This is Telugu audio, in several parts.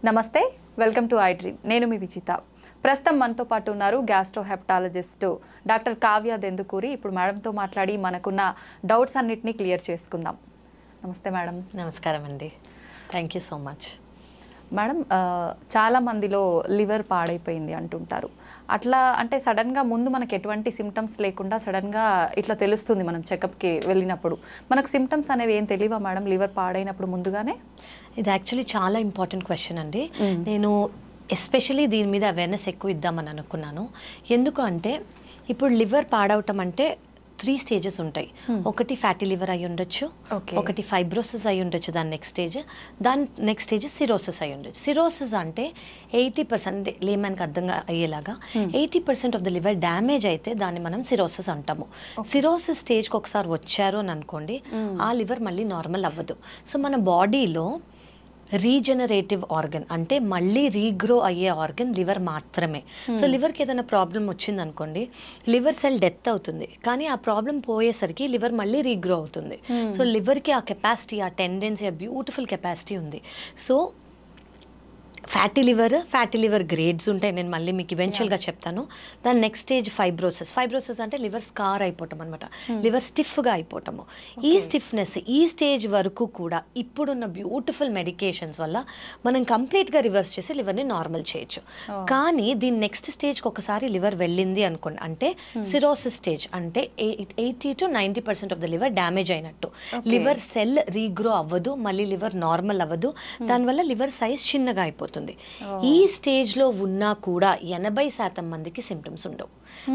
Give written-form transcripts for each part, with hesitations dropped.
నమస్తే, వెల్కమ్ టు ఐ డ్రీమ్. నేను మీ విజిత. ప్రస్తుతం మనతో పాటు ఉన్నారు gastro hepatologist doctor Kavya Dendukuri. ఇప్పుడు మేడంతో మాట్లాడి మనకున్న డౌట్స్ అన్నిటినీ క్లియర్ చేసుకుందాం. నమస్తే మేడం. నమస్కారం అండి, thank you so much. Madam, చాలా మందిలో లివర్ పాడైపోయింది అంటుంటారు. అట్లా అంటే సడన్గా ముందు మనకు ఎటువంటి సిమ్టమ్స్ లేకుండా సడన్గా ఇట్లా తెలుస్తుంది మనం చెకప్కి వెళ్ళినప్పుడు. మనకు సిమ్టమ్స్ అనేవి ఏం తెలియవా మేడం లివర్ పాడైనప్పుడు ముందుగానే? ఇది యాక్చువల్లీ చాలా ఇంపార్టెంట్ క్వశ్చన్ అండి. నేను ఎస్పెషలీ దీని మీద అవేర్నెస్ ఎక్కువ ఇద్దామని అనుకున్నాను. ఎందుకు అంటే ఇప్పుడు లివర్ పాడవటం అంటే 3 స్టేజెస్ ఉంటాయి. ఒకటి ఫ్యాటీ లివర్ అయి ఉండొచ్చు, ఒకటి ఫైబ్రోసిస్ అయి ఉండొచ్చు, దాని నెక్స్ట్ స్టేజ్ సిరోసిస్ అయి ఉండొచ్చు. సిరోసిస్ అంటే 80% లేమన్కి అర్థంగా అయ్యేలాగా 80% ఆఫ్ ద లివర్ డ్యామేజ్ అయితే దాన్ని మనం సిరోసిస్ అంటాము. సిరోసిస్ స్టేజ్కి ఒకసారి వచ్చారు అని అనుకోండి, ఆ లివర్ మళ్ళీ నార్మల్ అవ్వదు. సో మన బాడీలో రీజనరేటివ్ ఆర్గన్ అంటే మళ్ళీ రీగ్రో అయ్యే ఆర్గన్ లివర్ మాత్రమే. సో లివర్కి ఏదైనా ప్రాబ్లం వచ్చింది అనుకోండి, లివర్ సెల్ డెత్ అవుతుంది, కానీ ఆ ప్రాబ్లం పోయేసరికి లివర్ మళ్ళీ రీగ్రో అవుతుంది. సో లివర్కి ఆ కెపాసిటీ, ఆ టెండెన్సీ, ఆ బ్యూటిఫుల్ కెపాసిటీ ఉంది. సో ఫ్యాటీ లివర్ గ్రేడ్స్ ఉంటాయి, నేను మళ్ళీ మీకు ఈవెన్చువల్గా చెప్తాను. దాని నెక్స్ట్ స్టేజ్ ఫైబ్రోసిస్ అంటే లివర్ స్కార్ అయిపోవటం అనమాట, లివర్ స్టిఫ్గా అయిపోవటము. ఈ స్టిఫ్నెస్ ఈ స్టేజ్ వరకు కూడా ఇప్పుడున్న బ్యూటిఫుల్ మెడికేషన్స్ వల్ల మనం కంప్లీట్గా రివర్స్ చేసి లివర్ని నార్మల్ చేయొచ్చు. కానీ దీని నెక్స్ట్ స్టేజ్కి ఒకసారి లివర్ వెళ్ళింది అనుకోండి, అంటే సిరోసిస్ స్టేజ్ అంటే 80 to 90% of the liver damage అయినట్టు. లివర్ సెల్ రీగ్రో అవ్వదు, మళ్ళీ లివర్ నార్మల్ అవ్వదు, దానివల్ల లివర్ సైజ్ చిన్నగా అయిపోతుంది. ఈ స్టేజ్ లో ఉన్నా కూడా 80% మందికి సిమ్టమ్స్ ఉండవు.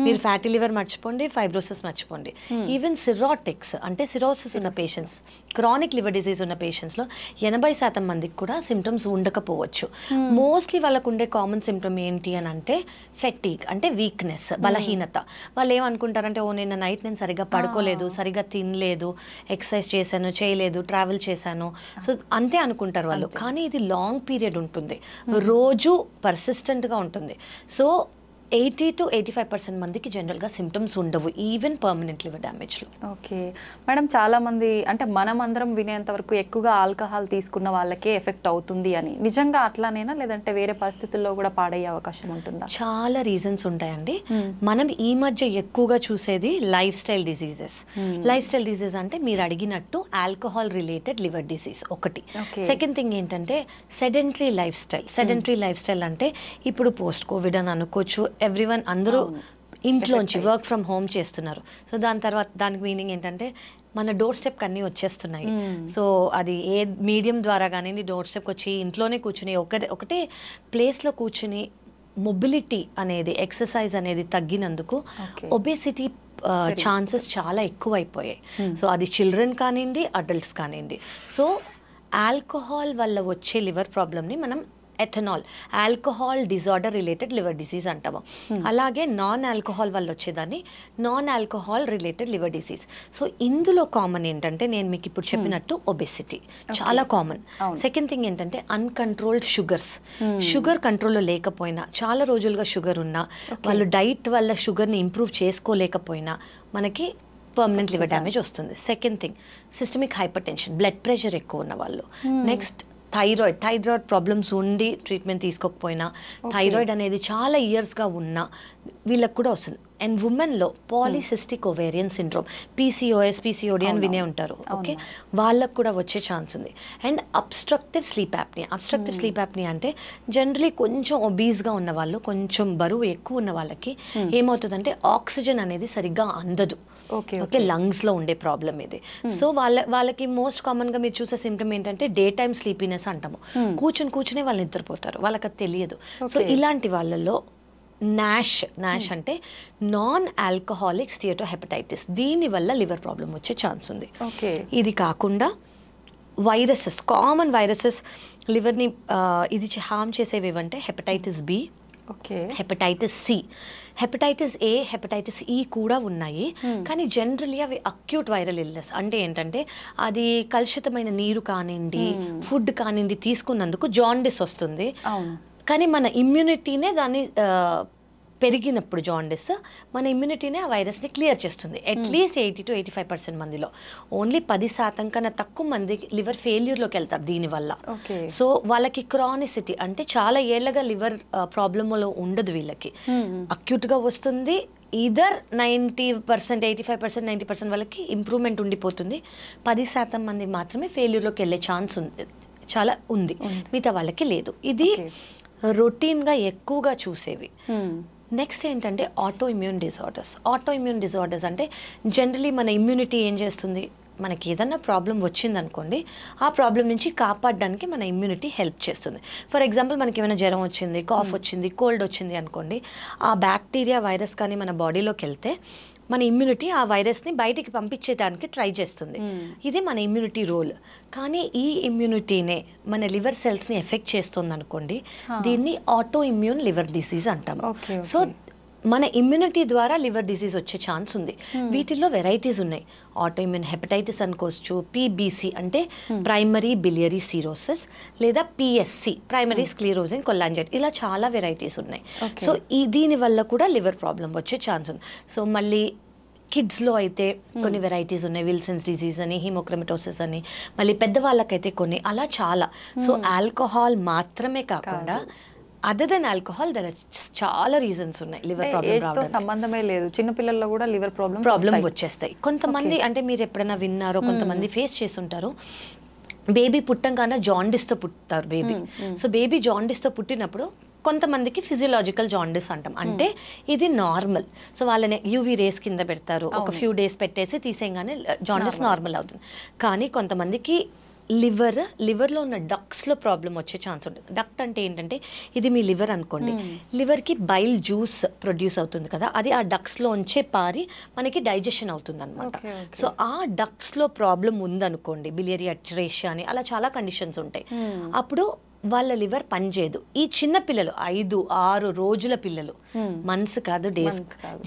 మీరు ఫ్యాటీ లివర్ మర్చిపోండి, ఫైబ్రోసిస్ మర్చిపోండి, ఈవెన్ సిరోటిక్స్ అంటే సిరోసిస్ ఉన్న పేషెంట్స్, క్రానిక్ లివర్ డిసీజ్ ఉన్న పేషెంట్స్ లో 80% మందికి కూడా సిమ్టమ్స్ ఉండకపోవచ్చు. మోస్ట్లీ వాళ్ళకు ఉండే కామన్ సిమ్టమ్ ఏంటి అని అంటే ఫెటీగ్ అంటే వీక్నెస్, బలహీనత. వాళ్ళు ఏమనుకుంటారంటే, ఓ నిన్న నైట్ నేను సరిగ్గా పడుకోలేదు, సరిగ్గా తినలేదు, ఎక్సర్సైజ్ చేయలేదు, ట్రావెల్ చేశాను, సో అంతే అనుకుంటారు వాళ్ళు. కానీ ఇది లాంగ్ పీరియడ్ ఉంటుంది, రోజు పర్సిస్టెంట్గా ఉంటుంది. సో 80 to 85% మందికి జనరల్గా సిమ్టమ్స్ ఉండవు, ఈవెన్ పర్మనెంట్ లివర్ డ్యామేజ్లో. ఓకే మేడం, చాలామంది అంటే మనం అందరం వినేంత వరకు ఎక్కువగా ఆల్కహాల్ తీసుకున్న వాళ్ళకే ఎఫెక్ట్ అవుతుంది అని, నిజంగా అట్లానేనా లేదంటే వేరే పరిస్థితుల్లో కూడా పాడయ్యే అవకాశం ఉంటుందా? చాలా రీజన్స్ ఉంటాయండి. మనం ఈ మధ్య ఎక్కువగా చూసేది life style diseases. Life style disease అంటే మీరు అడిగినట్టు ఆల్కహాల్ రిలేటెడ్ లివర్ డిసీజ్ ఒకటి. సెకండ్ థింగ్ ఏంటంటే సెడెంటరీ లైఫ్ స్టైల్ అంటే ఇప్పుడు పోస్ట్ కోవిడ్ అని అనుకోవచ్చు, ఎవ్రీవన్ అందరూ ఇంట్లోంచి వర్క్ ఫ్రమ్ హోమ్ చేస్తున్నారు. సో దానికి మీనింగ్ ఏంటంటే మన డోర్ స్టెప్కి అన్నీ వచ్చేస్తున్నాయి. సో అది ఏ మీడియం ద్వారా కానీ డోర్ స్టెప్కి వచ్చి ఇంట్లోనే కూర్చుని ఒకటే ప్లేస్లో కూర్చుని మొబిలిటీ అనేది, ఎక్సర్సైజ్ అనేది తగ్గినందుకు ఒబేసిటీ ఛాన్సెస్ చాలా ఎక్కువైపోయాయి. సో అది చిల్డ్రన్ కానివ్వండి, అడల్ట్స్ కానివ్వండి. సో ఆల్కహాల్ వల్ల వచ్చే లివర్ ప్రాబ్లమ్ని మనం ethanol alcohol disorder related liver disease అంటాము. అలాగే నాన్ ఆల్కహాల్ వల్ల వచ్చేదాన్ని non alcohol related liver disease. So ఇందులో కామన్ ఏంటంటే నేను మీకు ఇప్పుడు చెప్పినట్టు ఒబెసిటీ చాలా కామన్. సెకండ్ థింగ్ ఏంటంటే అన్కంట్రోల్డ్ షుగర్ కంట్రోల్లో లేకపోయినా, చాలా రోజులుగా షుగర్ ఉన్నా, వాళ్ళు డైట్ వల్ల షుగర్ని ఇంప్రూవ్ చేసుకోలేకపోయినా మనకి పర్మనెంట్ లివర్ డ్యామేజ్ వస్తుంది. Second thing systemic hypertension, blood pressure ఎక్కువ ఉన్న వాళ్ళు. నెక్స్ట్ థైరాయిడ్ ప్రాబ్లమ్స్ ఉండి ట్రీట్మెంట్ తీసుకోకపోయినా, థైరాయిడ్ అనేది చాలా ఇయర్స్గా ఉన్నా వీళ్ళకి కూడా వస్తుంది. అండ్ ఉమెన్లో పాలిసిస్టిక్ ఓవేరియన్ సిండ్రోమ్, పీసీఓడి అని వినే ఉంటారు, ఓకే, వాళ్ళకు కూడా వచ్చే ఛాన్స్ ఉంది. అండ్ అబ్స్ట్రక్టివ్ స్లీప్ యాప్నియా అంటే జనరలీ కొంచెం ఒబీస్గా ఉన్న వాళ్ళు, కొంచెం బరువు ఎక్కువ ఉన్న వాళ్ళకి ఏమవుతుందంటే ఆక్సిజన్ అనేది సరిగ్గా అందదు. ఓకే, లంగ్స్లో ఉండే ప్రాబ్లం ఇది. సో వాళ్ళకి మోస్ట్ కామన్గా మీరు చూసే సిమ్టమ్ ఏంటంటే డే టైమ్ స్లీపీనెస్ అంటాము. కూర్చునే వాళ్ళు నిద్రపోతారు, వాళ్ళకి అది తెలియదు. సో ఇలాంటి వాళ్ళల్లో నాష్ అంటే నాన్ ఆల్కహాలిక్ స్టియటోహెపటైటిస్, దీనివల్ల లివర్ ప్రాబ్లం వచ్చే ఛాన్స్ ఉంది. ఇది కాకుండా కామన్ వైరసెస్ లివర్ని ఇది హార్మ్ చేసేవి ఏవంటే hepatitis B, hepatitis C, hepatitis A, hepatitis E కూడా ఉన్నాయి. కానీ జనరల్లీ అవి అక్యూట్ వైరల్ ఇల్నెస్. అంటే ఏంటంటే అది కలుషితమైన నీరు కానివ్వండి, ఫుడ్ కానివ్వండి తీసుకున్నందుకు జాండిస్ వస్తుంది. కానీ మన ఇమ్యూనిటీనే దాన్ని పెరిగినప్పుడు జాండిస్ మన ఇమ్యూనిటీనే ఆ వైరస్ని క్లియర్ చేస్తుంది. అట్లీస్ట్ 80 to 85% మందిలో. ఓన్లీ 10% కన్నా తక్కువ మంది లివర్ ఫెయిల్యూర్లోకి వెళ్తారు దీనివల్ల. సో వాళ్ళకి క్రానిసిటీ అంటే చాలా ఏళ్ళగా లివర్ ప్రాబ్లంలో ఉండదు వీళ్ళకి, అక్యూట్గా వస్తుంది. ఈదర్ 90%, 85%, 90% వాళ్ళకి ఇంప్రూవ్మెంట్ ఉండిపోతుంది. 10% మంది మాత్రమే ఫెయిల్యూర్లోకి వెళ్ళే ఛాన్స్ ఉంది, చాలా ఉంది, మిగతా వాళ్ళకి లేదు. ఇది రొటీన్గా ఎక్కువగా చూసేవి. నెక్స్ట్ ఏంటంటే auto immune disorders. Auto immune disorders అంటే జనరలీ మన ఇమ్యూనిటీ ఏం చేస్తుంది, మనకి ఏదన్నా ప్రాబ్లం వచ్చిందనుకోండి, ఆ ప్రాబ్లం నుంచి కాపాడడానికి మన ఇమ్యూనిటీ హెల్ప్ చేస్తుంది. ఫర్ ఎగ్జాంపుల్ మనకి ఏమైనా జ్వరం వచ్చింది, కాఫ్ వచ్చింది, కోల్డ్ వచ్చింది అనుకోండి, ఆ బ్యాక్టీరియా వైరస్ కానీ మన బాడీలోకి వెళ్తే మన ఇమ్యూనిటీ ఆ వైరస్ని బయటికి పంపించేయడానికి ట్రై చేస్తుంది. ఇది మన ఇమ్యూనిటీ రోల్. కానీ ఈ ఇమ్యూనిటీనే మన లివర్ సెల్స్ని ఎఫెక్ట్ చేస్తుంది అనుకోండి, దీన్ని ఆటో ఇమ్యూన్ లివర్ డిసీజ్ అంటాం. సో మన ఇమ్యూనిటీ ద్వారా లివర్ డిసీజ్ వచ్చే ఛాన్స్ ఉంది. వీటిల్లో వెరైటీస్ ఉన్నాయి. ఆటో ఇమ్యూన్ హెపటైటిస్ అనుకోవచ్చు, పీబీసీ అంటే ప్రైమరీ బిలియరీ సిరోసిస్, లేదా పిఎస్సి ప్రైమరీ స్క్లీరోజింగ్ కొలాంజైటిస్, ఇలా చాలా వెరైటీస్ ఉన్నాయి. సో దీని వల్ల కూడా లివర్ ప్రాబ్లం వచ్చే ఛాన్స్ ఉంది. సో మళ్ళీ కిడ్స్లో అయితే కొన్ని వెరైటీస్ ఉన్నాయి, విల్సన్స్ డిజీజ్ అని, హీమోక్రమటోసిస్ అని, మళ్ళీ పెద్దవాళ్ళకైతే కొన్ని, అలా చాలా. సో ఆల్కహాల్ మాత్రమే కాకుండా అదర్ దెన్ ఆల్కహాల్ దర్ చాలా రీజన్స్ ఉన్నాయి లివర్ ప్రాబ్లమ్. సంబంధమే లేదు, చిన్న పిల్లల్లో కూడా లివర్ ప్రాబ్లం వచ్చేస్తాయి. కొంతమంది అంటే మీరు ఎప్పుడైనా విన్నారో, కొంతమంది ఫేస్ చేసి ఉంటారు, బేబీ పుట్టంగానే జాండిస్తో పుట్టారు బేబీ. సో బేబీ జాండిస్తో పుట్టినప్పుడు కొంతమందికి ఫిజియలాజికల్ జాండిస్ అంటాం, అంటే ఇది నార్మల్. సో వాళ్ళని యూవీ రేస్ కింద పెడతారు, ఒక ఫ్యూ డేస్ పెట్టేసి తీసేయగానే జాండిస్ నార్మల్ అవుతుంది. కానీ కొంతమందికి లివర్లో ఉన్న డక్స్లో ప్రాబ్లం వచ్చే ఛాన్స్ ఉంటుంది. డక్ట్ అంటే ఏంటంటే ఇది మీ లివర్ అనుకోండి, లివర్కి బైల్ జ్యూస్ ప్రొడ్యూస్ అవుతుంది కదా, అది ఆ డక్స్లోంచే పారి మనకి డైజెషన్ అవుతుంది అనమాట. సో ఆ డక్స్లో ప్రాబ్లం ఉందనుకోండి, బిలియరీ అట్రేషియా అని, అలా చాలా కండిషన్స్ ఉంటాయి. అప్పుడు వాళ్ళ లివర్ పనిచేయదు. ఈ చిన్న పిల్లలు 5-6 రోజుల పిల్లలు, మంత్స్ కాదు, days,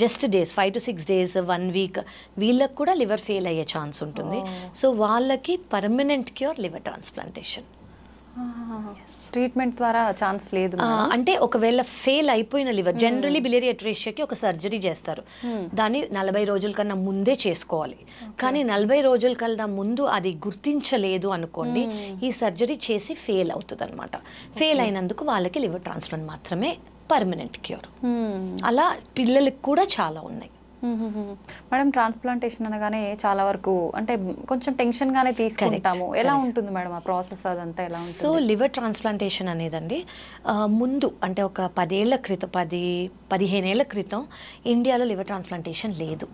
just days, 5 to 6 days, 1 week, వీళ్ళకి కూడా లివర్ ఫెయిల్ అయ్యే ఛాన్స్ ఉంటుంది. సో వాళ్ళకి permanent cure liver transplantation. Treatment ద్వారా ఛాన్స్ లేదు అంటే ఒకవేళ ఫెయిల్ అయిపోయిన లివర్, జనరలీ బిలియరీ అట్రేషియాకి ఒక సర్జరీ చేస్తారు, దాన్ని 40 రోజుల కన్నా ముందే చేసుకోవాలి. కానీ 40 రోజుల కన్నా ముందు అది గుర్తించలేదు అనుకోండి, ఈ సర్జరీ చేసి ఫెయిల్ అవుతుంది అనమాట. ఫెయిల్ అయినందుకు వాళ్ళకి లివర్ ట్రాన్స్ప్లాంట్ మాత్రమే పర్మనెంట్ క్యూర్. అలా పిల్లలకి కూడా చాలా ఉన్నాయి. మేడం, ట్రాన్స్ప్లాంటేషన్ అనగానే చాలా వరకు అంటే కొంచెం టెన్షన్ గానే తీసుకుంటాము. ఎలా ఉంటుంది మేడం ఆ ప్రాసెస్, అదంతా ఎలా ఉంటుంది? సో లివర్ ట్రాన్స్ప్లాంటేషన్ అనేదండి ముందు అంటే ఒక 10-15 ఏళ్ల క్రితం ఇండియాలో లివర్ ట్రాన్స్ప్లాంటేషన్ లేదు.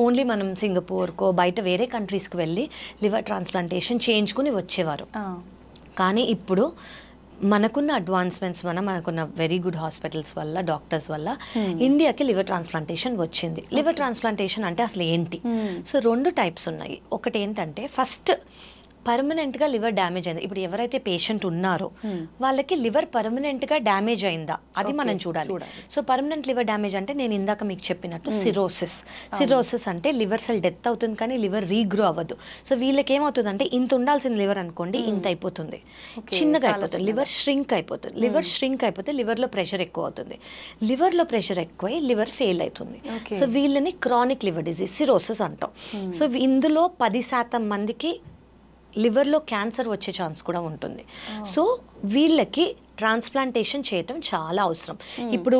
ఓన్లీ మనం సింగపూర్కో బయట వేరే కంట్రీస్కి వెళ్ళి లివర్ ట్రాన్స్ప్లాంటేషన్ చేయించుకుని వచ్చేవారు. కానీ ఇప్పుడు మనకున్న అడ్వాన్స్మెంట్స్ మనకున్న వెరీ గుడ్ హాస్పిటల్స్ వల్ల, డాక్టర్స్ వల్ల ఇండియాకి లివర్ ట్రాన్స్ప్లాంటేషన్ వచ్చింది. లివర్ ట్రాన్స్ప్లాంటేషన్ అంటే అసలు ఏంటి? సో 2 టైప్స్ ఉన్నాయి. ఒకటి ఏంటంటే ఫస్ట్ పర్మనెంట్గా లివర్ డ్యామేజ్ అయింది. ఇప్పుడు ఎవరైతే పేషెంట్ ఉన్నారో వాళ్ళకి లివర్ పర్మనెంట్గా డ్యామేజ్ అయిందా అది మనం చూడాలి. సో పర్మనెంట్ లివర్ డ్యామేజ్ అంటే నేను ఇందాక మీకు చెప్పినట్టు సిరోసిస్ అంటే లివర్ సెల్ డెత్ అవుతుంది కానీ లివర్ రీగ్రో అవ్వదు. సో వీళ్ళకి ఏమవుతుంది అంటే ఇంత ఉండాల్సిన లివర్ అనుకోండి ఇంత అయిపోతుంది, చిన్నగా అయిపోతుంది, లివర్ ష్రింక్ అయిపోతుంది. లివర్ ష్రింక్ అయిపోతే లివర్లో ప్రెషర్ ఎక్కువ అవుతుంది, లివర్లో ప్రెషర్ ఎక్కువై లివర్ ఫెయిల్ అవుతుంది. సో వీళ్ళని క్రానిక్ లివర్ డిజీజ్ సిరోసిస్ అంటాం. సో ఇందులో 10% మందికి లివర్లో క్యాన్సర్ వచ్చే ఛాన్స్ కూడా ఉంటుంది. సో వీళ్ళకి ట్రాన్స్ప్లాంటేషన్ చేయటం చాలా అవసరం. ఇప్పుడు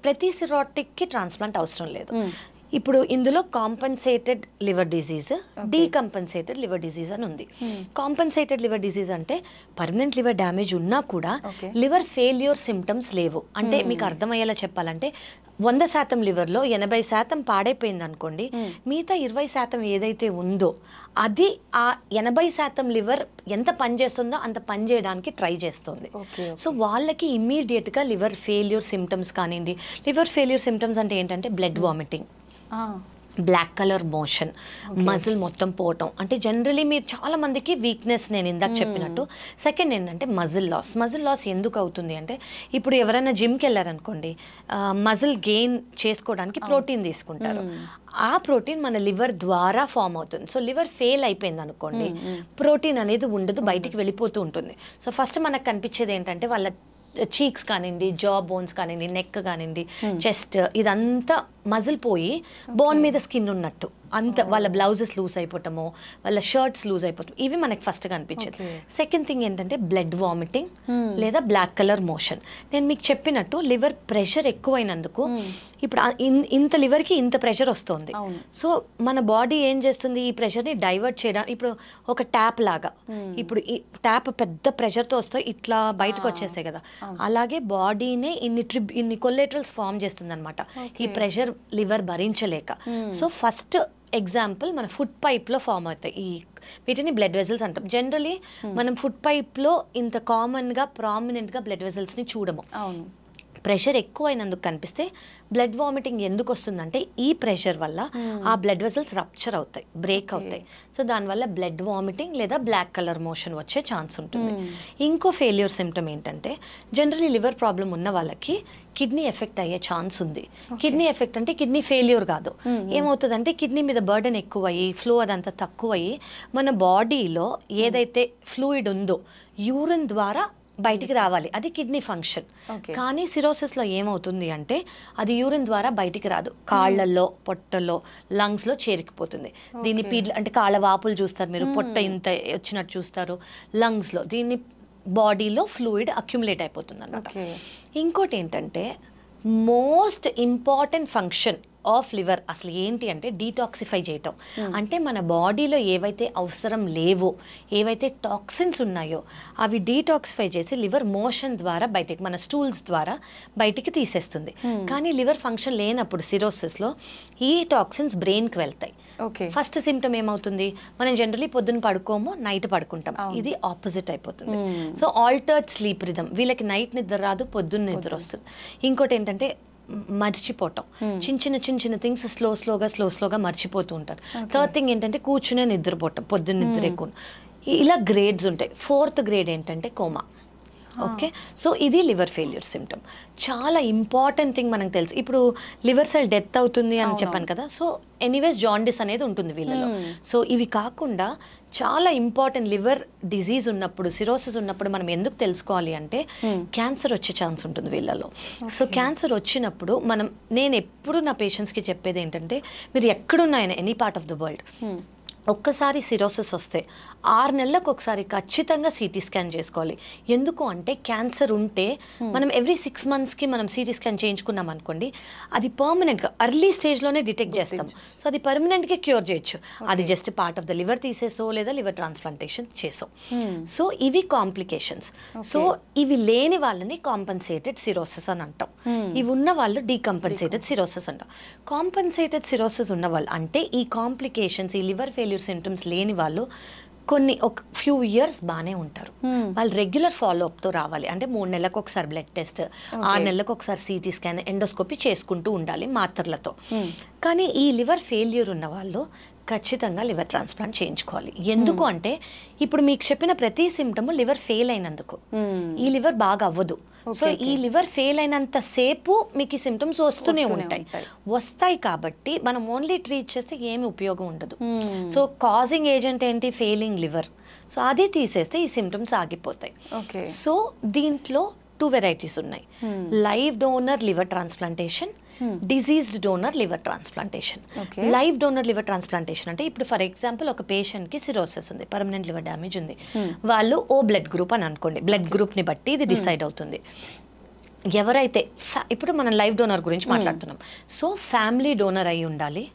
ప్రతి సిరోటిక్కి ట్రాన్స్ప్లాంట్ అవసరం లేదు. ఇప్పుడు ఇందులో compensated liver disease, decompensated liver disease అని ఉంది. కాంపన్సేటెడ్ లివర్ డిజీజ్ అంటే పర్మనెంట్ లివర్ డ్యామేజ్ ఉన్నా కూడా లివర్ ఫెయిల్యూర్ సిమ్టమ్స్ లేవు. అంటే మీకు అర్థమయ్యేలా చెప్పాలంటే 100% లివర్లో 80% పాడైపోయింది అనుకోండి, మిగతా 20% ఏదైతే ఉందో అది ఆ 80% లివర్ ఎంత పనిచేస్తుందో అంత పని చేయడానికి ట్రై చేస్తుంది. సో వాళ్ళకి ఇమ్మీడియట్గా లివర్ ఫెయిల్యూర్ సిమ్టమ్స్ కానివ్వండి. లివర్ ఫెయిల్యూర్ సిమ్టమ్స్ అంటే ఏంటంటే blood vomiting, black colour motion, muscle మొత్తం పోవటం, అంటే జనరలీ మీరు చాలా మందికి వీక్నెస్ నేను ఇందాక చెప్పినట్టు. సెకండ్ ఏంటంటే మజిల్ లాస్ ఎందుకు అవుతుంది అంటే ఇప్పుడు ఎవరైనా జిమ్కి వెళ్ళారనుకోండి, మజిల్ గెయిన్ చేసుకోవడానికి ప్రోటీన్ తీసుకుంటారు, ఆ ప్రోటీన్ మన లివర్ ద్వారా ఫామ్ అవుతుంది. సో లివర్ ఫెయిల్ అయిపోయింది అనుకోండి, ప్రోటీన్ అనేది ఉండదు, బయటికి వెళ్ళిపోతూ ఉంటుంది. సో ఫస్ట్ మనకు కనిపించేది ఏంటంటే వాళ్ళ చీక్స్ కానివ్వండి, జా బోన్స్ కానివ్వండి, నెక్ కానివ్వండి, చెస్ట్, ఇదంతా మజిల్ పోయి బోన్ మీద స్కిన్ ఉన్నట్టు అంత వాళ్ళ బ్లౌజెస్ లూజ్ అయిపోవటము, వాళ్ళ షర్ట్స్ లూజ్ అయిపోవటం, ఇవి మనకి ఫస్ట్గా అనిపించేది. సెకండ్ థింగ్ ఏంటంటే బ్లడ్ వామిటింగ్ లేదా బ్లాక్ కలర్ మోషన్. నేను మీకు చెప్పినట్టు లివర్ ప్రెషర్ ఎక్కువైనందుకు ఇప్పుడు ఇంత లివర్కి ఇంత ప్రెషర్ వస్తుంది. సో మన బాడీ ఏం చేస్తుంది, ఈ ప్రెషర్ని డైవర్ట్ చేయడానికి ఇప్పుడు ఒక ట్యాప్ లాగా, ఇప్పుడు ఈ ట్యాప్ పెద్ద ప్రెషర్తో వస్తే ఇట్లా బయటకు వచ్చేస్తాయి కదా, అలాగే బాడీనే ఇన్ని కొల్లెటరల్స్ ఫామ్ చేస్తుంది అనమాట ఈ ప్రెషర్ లివర్ భరించలేక. సో ఫస్ట్ ఎగ్జాంపుల్ మన ఫుడ్ పైప్లో ఫామ్ అవుతాయి వీటిని బ్లడ్ వెజల్స్ అంటాం. జనరలీ మనం ఫుడ్ పైప్లో ఇంత కామన్గా ప్రామినెంట్గా బ్లడ్ వెజల్స్ని చూడము. ప్రెషర్ ఎక్కువైనందుకు కనిపిస్తే బ్లడ్ వామిటింగ్ ఎందుకు వస్తుందంటే ఈ ప్రెషర్ వల్ల ఆ బ్లడ్ వెసల్స్ రప్చర్ అవుతాయి, బ్రేక్ అవుతాయి. సో దానివల్ల బ్లడ్ వామిటింగ్ లేదా బ్లాక్ కలర్ మోషన్ వచ్చే ఛాన్స్ ఉంటుంది. ఇంకో ఫెయిల్యూర్ సిమ్టమ్ ఏంటంటే జనరలీ లివర్ ప్రాబ్లం ఉన్న వాళ్ళకి కిడ్నీ ఎఫెక్ట్ అయ్యే ఛాన్స్ ఉంది. కిడ్నీ ఎఫెక్ట్ అంటే కిడ్నీ ఫెయిల్యూర్ కాదు, ఏమవుతుందంటే కిడ్నీ మీద బర్డెన్ ఎక్కువయ్యి ఫ్లో అదంతా తక్కువయ్యి మన బాడీలో ఏదైతే ఫ్లూయిడ్ ఉందో యూరిన్ ద్వారా బయటికి రావాలి, అది కిడ్నీ ఫంక్షన్. కానీ సిరోసిస్లో ఏమవుతుంది అంటే అది యూరిన్ ద్వారా బయటికి రాదు, కాళ్ళల్లో, పొట్టలో, లంగ్స్లో చేరికిపోతుంది. దీన్ని అంటే కాళ్ళ వాపులు చూస్తారు మీరు, పొట్ట ఇంత వచ్చినట్టు చూస్తారు లంగ్స్లో, దీన్ని బాడీలో ఫ్లూయిడ్ అక్యుములేట్ అయిపోతుంది అన్నమాట. ఇంకోటి ఏంటంటే most important function of liver అసలు ఏంటి అంటే డీటాక్సిఫై చేయటం. అంటే మన బాడీలో ఏవైతే అవసరం లేవో, ఏవైతే టాక్సిన్స్ ఉన్నాయో అవి డీటాక్సిఫై చేసి లివర్ మోషన్ ద్వారా బయటికి, మన స్టూల్స్ ద్వారా బయటికి తీసేస్తుంది. కానీ లివర్ ఫంక్షన్ లేనప్పుడు సిరోసిస్లో ఈ టాక్సిన్స్ బ్రెయిన్కి వెళ్తాయి. ఫస్ట్ సిమ్టమ్ ఏమవుతుంది, మనం జనరలీ పొద్దున్న పడుకోము, నైట్ పడుకుంటాం, ఇది ఆపోజిట్ అయిపోతుంది. సో ఆల్టర్డ్ స్లీప్ రిథమ్, వీళ్ళకి నైట్ నిద్ర రాదు, పొద్దున్న నిద్ర వస్తుంది. ఇంకోటి ఏంటంటే మర్చిపోవటం, చిన్న చిన్న థింగ్స్ స్లోగా మర్చిపోతూ ఉంటారు. థర్డ్ థింగ్ ఏంటంటే కూర్చునే నిద్రపోవటం, పొద్దున్న నిద్ర ఎక్కువ. ఇలా గ్రేడ్స్ ఉంటాయి. ఫోర్త్ గ్రేడ్ ఏంటంటే కోమా. ఓకే, సో ఇది లివర్ ఫెయిల్యూర్ సిమ్టమ్. చాలా ఇంపార్టెంట్ థింగ్ మనకు తెలుసు, ఇప్పుడు లివర్ సెల్ డెత్ అవుతుంది అని చెప్పాను కదా, సో ఎనీవేస్ జాండిస్ అనేది ఉంటుంది వీళ్ళలో. సో ఇవి కాకుండా చాలా ఇంపార్టెంట్ లివర్ డిజీజ్ ఉన్నప్పుడు, సిరోసిస్ ఉన్నప్పుడు మనం ఎందుకు తెలుసుకోవాలి అంటే క్యాన్సర్ వచ్చే ఛాన్స్ ఉంటుంది వీళ్ళలో. సో క్యాన్సర్ వచ్చినప్పుడు నేను ఎప్పుడు నా పేషెంట్స్కి చెప్పేది ఏంటంటే మీరు ఎక్కడున్నాయన any part of the world ఒక్కసారి సిరోసిస్ వస్తే 6 నెలలకు ఒకసారి ఖచ్చితంగా సిటీ స్కాన్ చేసుకోవాలి. ఎందుకు అంటే క్యాన్సర్ ఉంటే మనం ఎవ్రీ 6 మంత్స్కి మనం సిటీ స్కాన్ చేయించుకున్నాం అనుకోండి, అది పర్మనెంట్గా ఎర్లీ స్టేజ్లోనే డిటెక్ట్ చేస్తాం. సో అది పర్మనెంట్గా క్యూర్ చేయొచ్చు. అది just part of the liver తీసేసో లేదా లివర్ ట్రాన్స్ప్లాంటేషన్ చేసో. సో ఇవి కాంప్లికేషన్స్. సో ఇవి లేని వాళ్ళని కాంపన్సేటెడ్ సిరోసిస్ అని అంటాం, ఇవి ఉన్న వాళ్ళు డీకంపన్సేటెడ్ సిరోసిస్ అంటాం. కాంపన్సేటెడ్ సిరోసిస్ ఉన్న వాళ్ళు అంటే ఈ కాంప్లికేషన్స్, ఈ లివర్ ఫెయిల్యూర్ సింటమ్స్ లేని వాళ్ళు ఒక ఫ్యూ ఇయర్స్ బాగానే ఉంటారు. వాళ్ళు రెగ్యులర్ ఫాలోఅప్తో రావాలి. అంటే 3 నెలలకు ఒకసారి బ్లడ్ టెస్ట్, 6 నెలలకు ఒకసారి సిటీ స్కాన్, ఎండోస్కోపీ చేసుకుంటూ ఉండాలి మాత్రలతో. కానీ ఈ లివర్ ఫెయిల్యూర్ ఉన్న వాళ్ళు ఖచ్చితంగా లివర్ ట్రాన్స్ప్లాంట్ చేయించుకోవాలి. ఎందుకు అంటే ఇప్పుడు మీకు చెప్పిన ప్రతి సిమ్టమ్ లివర్ ఫెయిల్ అయినందుకు, ఈ లివర్ బాగా అవ్వదు. సో ఈ లివర్ ఫెయిల్ అయినంత సేపు మీకు ఈ సిమ్టమ్స్ వస్తూనే వస్తాయి కాబట్టి మనం ఓన్లీ ట్రీట్ చేస్తే ఏమి ఉపయోగం ఉండదు. సో కాజింగ్ ఏజెంట్ ఏంటి, ఫెయిలింగ్ లివర్. సో అది తీసేస్తే ఈ సిమ్టమ్స్ ఆగిపోతాయి. సో దీంట్లో 2 వెరైటీస్ ఉన్నాయి, live donor liver transplantation, diseased donor liver transplantation. Live donor liver transplantation అంటే ఇప్పుడు ఫర్ ఎగ్జాంపుల్ ఒక పేషెంట్కి సిరోసిస్ ఉంది, పర్మనెంట్ లివర్ డ్యామేజ్ ఉంది, వాళ్ళు ఓ బ్లడ్ గ్రూప్ అని అనుకోండి, బ్లడ్ గ్రూప్ని బట్టి ఇది డిసైడ్ అవుతుంది. ఎవరైతే ఇప్పుడు మనం లైవ్ డోనర్ గురించి మాట్లాడుతున్నాం, సో ఫ్యామిలీ డోనర్ అయి ఉండాలి,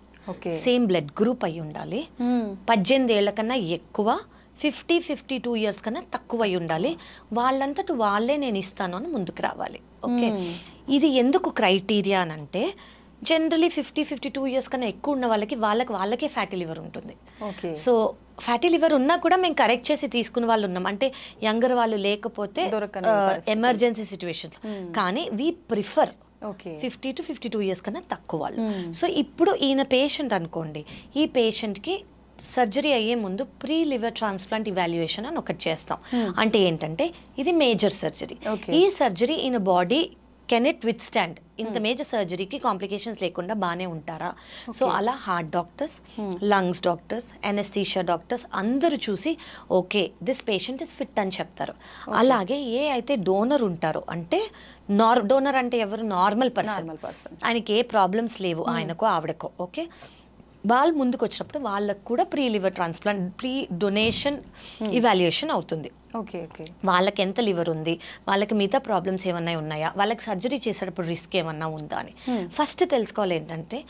సేమ్ బ్లడ్ గ్రూప్ అయి ఉండాలి, 18 ఏళ్ల కన్నా ఎక్కువ, 50-52 ఇయర్స్ కన్నా తక్కువ అయి ఉండాలి, వాళ్ళంతట వాళ్ళే నేను ఇస్తాను అని ముందుకు రావాలి. ఓకే, ఇది ఎందుకు క్రైటీరియా అని అంటే జనరలీ 50-52 ఇయర్స్ కన్నా ఎక్కువ ఉన్న వాళ్ళకే ఫ్యాటీ లివర్ ఉంటుంది. సో ఫ్యాటీ లివర్ ఉన్నా కూడా మేము కరెక్ట్ చేసి తీసుకున్న వాళ్ళు ఉన్నాం, అంటే యంగర్ వాళ్ళు లేకపోతే ఎమర్జెన్సీ సిచ్యువేషన్. కానీ వీ ప్రిఫర్ 50-52 ఇయర్స్ కన్నా తక్కువ వాళ్ళు. సో ఇప్పుడు ఈయన పేషెంట్ అనుకోండి, ఈ పేషెంట్కి సర్జరీ అయ్యే ముందు ప్రీ లివర్ ట్రాన్స్ప్లాంట్ ఇవాల్యుయేషన్ అని ఒకటి చేస్తాం. అంటే ఏంటంటే ఇది మేజర్ సర్జరీ. ఈ సర్జరీ ఈయన body can it with stand ఇంత మేజర్ సర్జరీకి కాంప్లికేషన్స్ లేకుండా బాగానే ఉంటారా? సో అలా heart doctors, lungs doctors, anaesthesia doctors అందరూ చూసి okay this patient is fit అని చెప్తారు. అలాగే ఏ అయితే డోనర్ ఉంటారో, అంటే డోనర్ అంటే ఎవరు? నార్మల్ పర్సన్, ఆయనకి ఏ ప్రాబ్లమ్స్ లేవు, ఆయనకో ఆవిడకో, ఓకే, వాళ్ళు ముందుకు వచ్చినప్పుడు వాళ్ళకు కూడా pre liver transplant, pre donation evaluation అవుతుంది. ఓకే ఓకే, వాళ్ళకి ఎంత లివర్ ఉంది, వాళ్ళకి మిగతా ప్రాబ్లమ్స్ ఏమన్నా ఉన్నాయా, వాళ్ళకి సర్జరీ చేసేటప్పుడు రిస్క్ ఏమన్నా ఉందా అని ఫస్ట్ తెలుసుకోవాలి. ఏంటంటే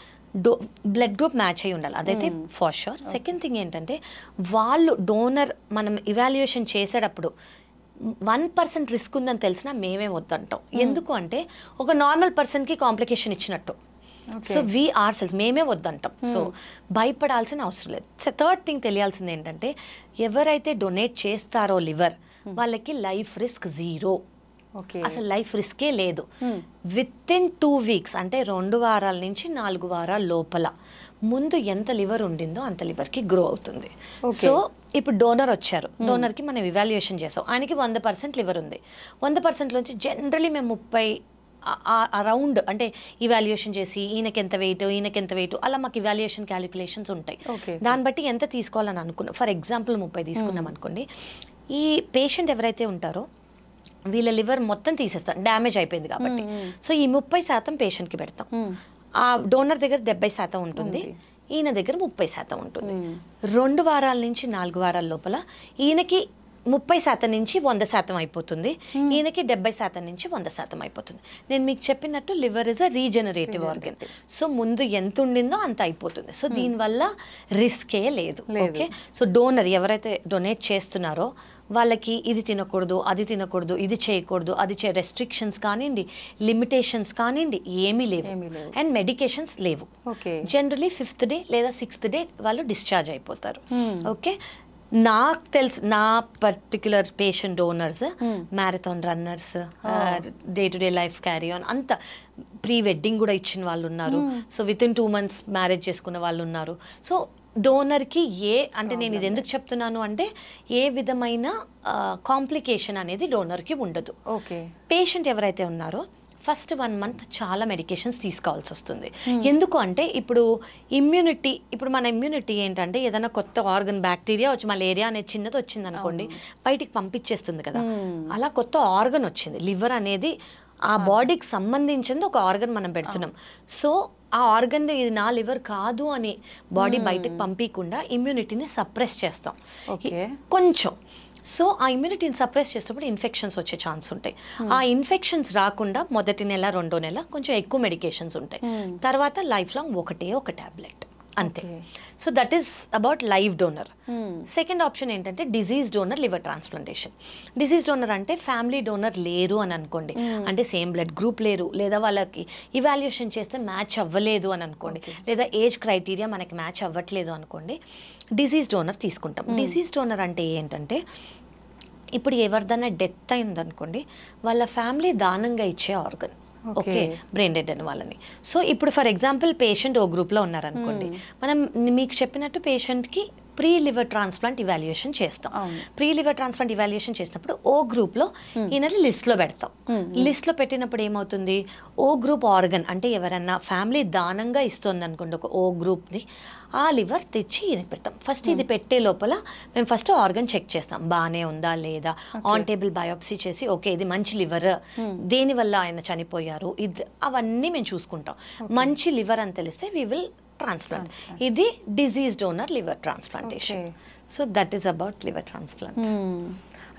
బ్లడ్ గ్రూప్ మ్యాచ్ అయి ఉండాలి, అదైతే ఫర్ షూర్. సెకండ్ థింగ్ ఏంటంటే వాళ్ళు డోనర్ మనం ఇవాల్యుయేషన్ చేసేటప్పుడు 1% రిస్క్ ఉందని తెలిసినా మేమే వద్దంటాం. ఎందుకు అంటే ఒక నార్మల్ పర్సన్కి కాంప్లికేషన్ ఇచ్చినట్టు. సో వీ ఆర్ సెల్స్ మేమే వద్దంటాం. సో భయపడాల్సిన అవసరం లేదు. థర్డ్ థింగ్ తెలియాల్సింది ఏంటంటే ఎవరైతే డొనేట్ చేస్తారో లివర్, వాళ్ళకి లైఫ్ రిస్క్ 0. అసలు లైఫ్ రిస్కే లేదు. విత్ ఇన్ 2 వీక్స్ అంటే 2 వారాల నుంచి 4 వారాల లోపల ముందు ఎంత లివర్ ఉండిందో అంత లివర్కి గ్రో అవుతుంది. సో ఇప్పుడు డోనర్ వచ్చారు, డోనర్కి మనం ఇవాల్యుయేషన్ చేసాం, ఆయనకి 100% లివర్ ఉంది. 100% నుంచి జనరలీ మేము 30 అరౌండ్ అంటే ఇవాల్యుయేషన్ చేసి ఈయనకి ఎంత వెయిట్ అలా మాకు ఇవాల్యుయేషన్ క్యాలిక్యులేషన్స్ ఉంటాయి. దాన్ని బట్టి ఎంత తీసుకోవాలని అనుకున్నాం. ఫర్ ఎగ్జాంపుల్ 30 తీసుకున్నాం అనుకోండి, ఈ పేషెంట్ ఎవరైతే ఉంటారో వీళ్ళ లివర్ మొత్తం తీసేస్తాం, డ్యామేజ్ అయిపోయింది కాబట్టి. సో ఈ 30% పేషెంట్కి పెడతాం. ఆ డోనర్ దగ్గర 70% ఉంటుంది, ఈయన దగ్గర 30% ఉంటుంది. 2 వారాల నుంచి 4 వారాల లోపల ఈయనకి 30% నుంచి 100% అయిపోతుంది, ఈయనకి 70% నుంచి 100% అయిపోతుంది. నేను మీకు చెప్పినట్టు liver is a regenerative organ. So ముందు ఎంత ఉండిందో అంత అయిపోతుంది. సో దీనివల్ల రిస్కే లేదు. ఓకే, సో డోనర్ ఎవరైతే డొనేట్ చేస్తున్నారో వాళ్ళకి ఇది తినకూడదు, అది తినకూడదు, ఇది చేయకూడదు, అది రెస్ట్రిక్షన్స్ కానివ్వండి, లిమిటేషన్స్ కానివ్వండి ఏమీ లేవు. అండ్ మెడికేషన్స్ లేవు. జనరలీ 5th డే లేదా 6th డే వాళ్ళు డిశ్చార్జ్ అయిపోతారు. ఓకే, నాకు తెలుసు నా particular patient donors marathon runners, day to day life carry on, అంత ప్రీ వెడ్డింగ్ కూడా ఇచ్చిన వాళ్ళు ఉన్నారు. So with in 2 months marriage చేసుకున్న వాళ్ళు ఉన్నారు. సో డోనర్కి అంటే నేను ఇది ఎందుకు చెప్తున్నాను అంటే ఏ విధమైన కాంప్లికేషన్ అనేది డోనర్కి ఉండదు. పేషెంట్ ఎవరైతే ఉన్నారో ఫస్ట్ 1 month చాలా మెడికేషన్స్ తీసుకోవాల్సి వస్తుంది. ఎందుకు అంటే ఇప్పుడు మన ఇమ్యూనిటీ ఏంటంటే ఏదైనా కొత్త ఆర్గన్, బ్యాక్టీరియా వచ్చి మలేరియా అనే చిన్నది వచ్చింది అనుకోండి బయటికి పంపించేస్తుంది కదా, అలా కొత్త ఆర్గన్ వచ్చింది. లివర్ అనేది ఆ బాడీకి సంబంధించింది ఒక ఆర్గన్ మనం పెడుతున్నాం. సో ఆ ఆర్గన్ ఇది నా లివర్ కాదు అని బాడీ బయటకు పంపించకుండా ఇమ్యూనిటీని సప్రెస్ చేస్తాం కొంచెం. సో ఆ ఇమ్యూనిటీని సప్రెస్ చేసేటప్పుడు ఇన్ఫెక్షన్స్ వచ్చే ఛాన్స్ ఉంటాయి. ఆ ఇన్ఫెక్షన్స్ రాకుండా మొదటి నెల 2వ నెల కొంచెం ఎక్కువ మెడికేషన్స్ ఉంటాయి, తర్వాత లైఫ్ లాంగ్ ఒక టాబ్లెట్ అంతే. So that is about live donor. Second option ఏంటంటే deceased donor liver transplantation. Deceased donor అంటే ఫ్యామిలీ డోనర్ లేరు అని అనుకోండి, అంటే సేమ్ బ్లడ్ గ్రూప్ లేరు, లేదా వాళ్ళకి ఇవాల్యుయేషన్ చేస్తే మ్యాచ్ అవ్వలేదు అని అనుకోండి, లేదా ఏజ్ క్రైటీరియా మనకి మ్యాచ్ అవ్వట్లేదు అనుకోండి, డిజీజ్ డోనర్ తీసుకుంటాం. డిజీజ్ డోనర్ అంటే ఏంటంటే ఇప్పుడు ఎవరిదైనా డెత్ అయిందనుకోండి వాళ్ళ ఫ్యామిలీ దానంగా ఇచ్చే ఆర్గన్. ఓకే, బ్రెయిన్ డెడ్ అని వాళ్ళని. సో ఇప్పుడు ఫర్ ఎగ్జాంపుల్ పేషెంట్ ఓ గ్రూప్లో ఉన్నారనుకోండి, మనం మీకు చెప్పినట్టు పేషెంట్కి ప్రీ లివర్ ట్రాన్స్ప్లాంట్ ఇవాల్యుయేషన్ చేస్తాం. ప్రీ లివర్ ట్రాన్స్ప్లాంట్ ఇవాల్యుయేషన్ చేసినప్పుడు ఓ గ్రూప్లో ఈయనని లిస్ట్లో పెడతాం. లిస్ట్లో పెట్టినప్పుడు ఏమవుతుంది, ఓ గ్రూప్ ఆర్గన్ అంటే ఎవరన్నా ఫ్యామిలీ దానంగా ఇస్తుంది అనుకోండి ఒక ఓ గ్రూప్ని, ఆ లివర్ తెచ్చి ఈయన పెడతాం. ఫస్ట్ ఇది పెట్టే లోపల మేము ఫస్ట్ ఆర్గన్ చెక్ చేస్తాం బాగానే ఉందా లేదా, ఆన్ టేబుల్ బయోప్సీ చేసి ఓకే ఇది మంచి లివర్, దేనివల్ల ఆయన చనిపోయారు ఇది అవన్నీ మేము చూసుకుంటాం. మంచి లివర్ అని తెలిస్తే వీ విల్ ట్రాన్స్ప్లాంట్. ఇది disease donor liver transplantation. So that is about liver transplant.